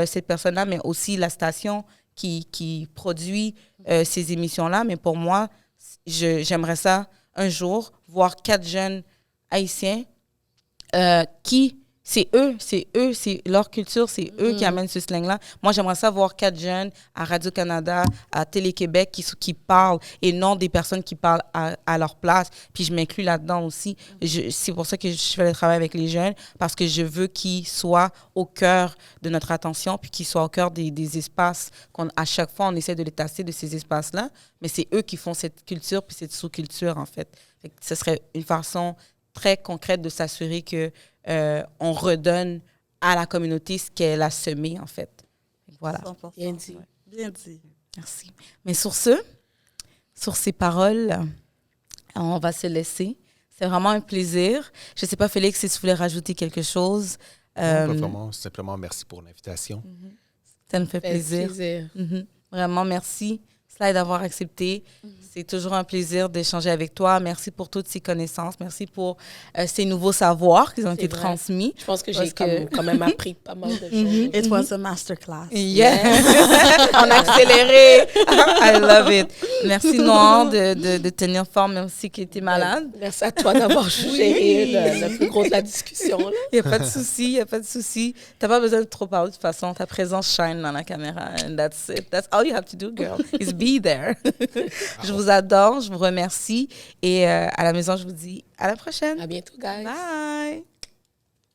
cette personne-là, mais aussi la station qui produit ces émissions-là. Mais pour moi, j'aimerais ça, un jour, voir 4 jeunes haïtiens c'est leur culture, c'est eux qui amènent ce slang-là. Moi, j'aimerais ça voir 4 jeunes à Radio-Canada, à Télé-Québec qui parlent et non des personnes qui parlent à leur place. Puis je m'inclus là-dedans aussi. C'est pour ça que je fais le travail avec les jeunes, parce que je veux qu'ils soient au cœur de notre attention, puis qu'ils soient au cœur des espaces à chaque fois, on essaie de les tasser de ces espaces-là. Mais c'est eux qui font cette culture, puis cette sous-culture, en fait. Ce serait une façon très concrète de s'assurer que on redonne à la communauté ce qu'elle a semé, en fait. Voilà. 100%. Bien dit. Ouais. Bien dit. Merci. Mais sur ces paroles, on va se laisser. C'est vraiment un plaisir. Je ne sais pas, Félix, si tu voulais rajouter quelque chose. Non, pas vraiment. Simplement, merci pour l'invitation. Ça me fait plaisir. Vraiment, merci. Cela d'avoir accepté. C'est toujours un plaisir d'échanger avec toi. Merci pour toutes ces connaissances. Merci pour ces nouveaux savoirs qui ont été vrai. transmis. Je pense que j'ai quand même appris pas mal de choses. It was a masterclass. Yeah. En accéléré. I love it. Merci, Noah, de tenir forme, même si tu étais malade. Merci à toi d'avoir géré le plus gros de la discussion. Il n'y a pas de souci, il n'y a pas de souci. Tu n'as pas besoin de trop parler de toute façon. Ta présence shine dans la caméra. And that's it. That's all you have to do, girl, is be there. Je vous adore, je vous remercie. Et à la maison, je vous dis à la prochaine. À bientôt, guys. Bye.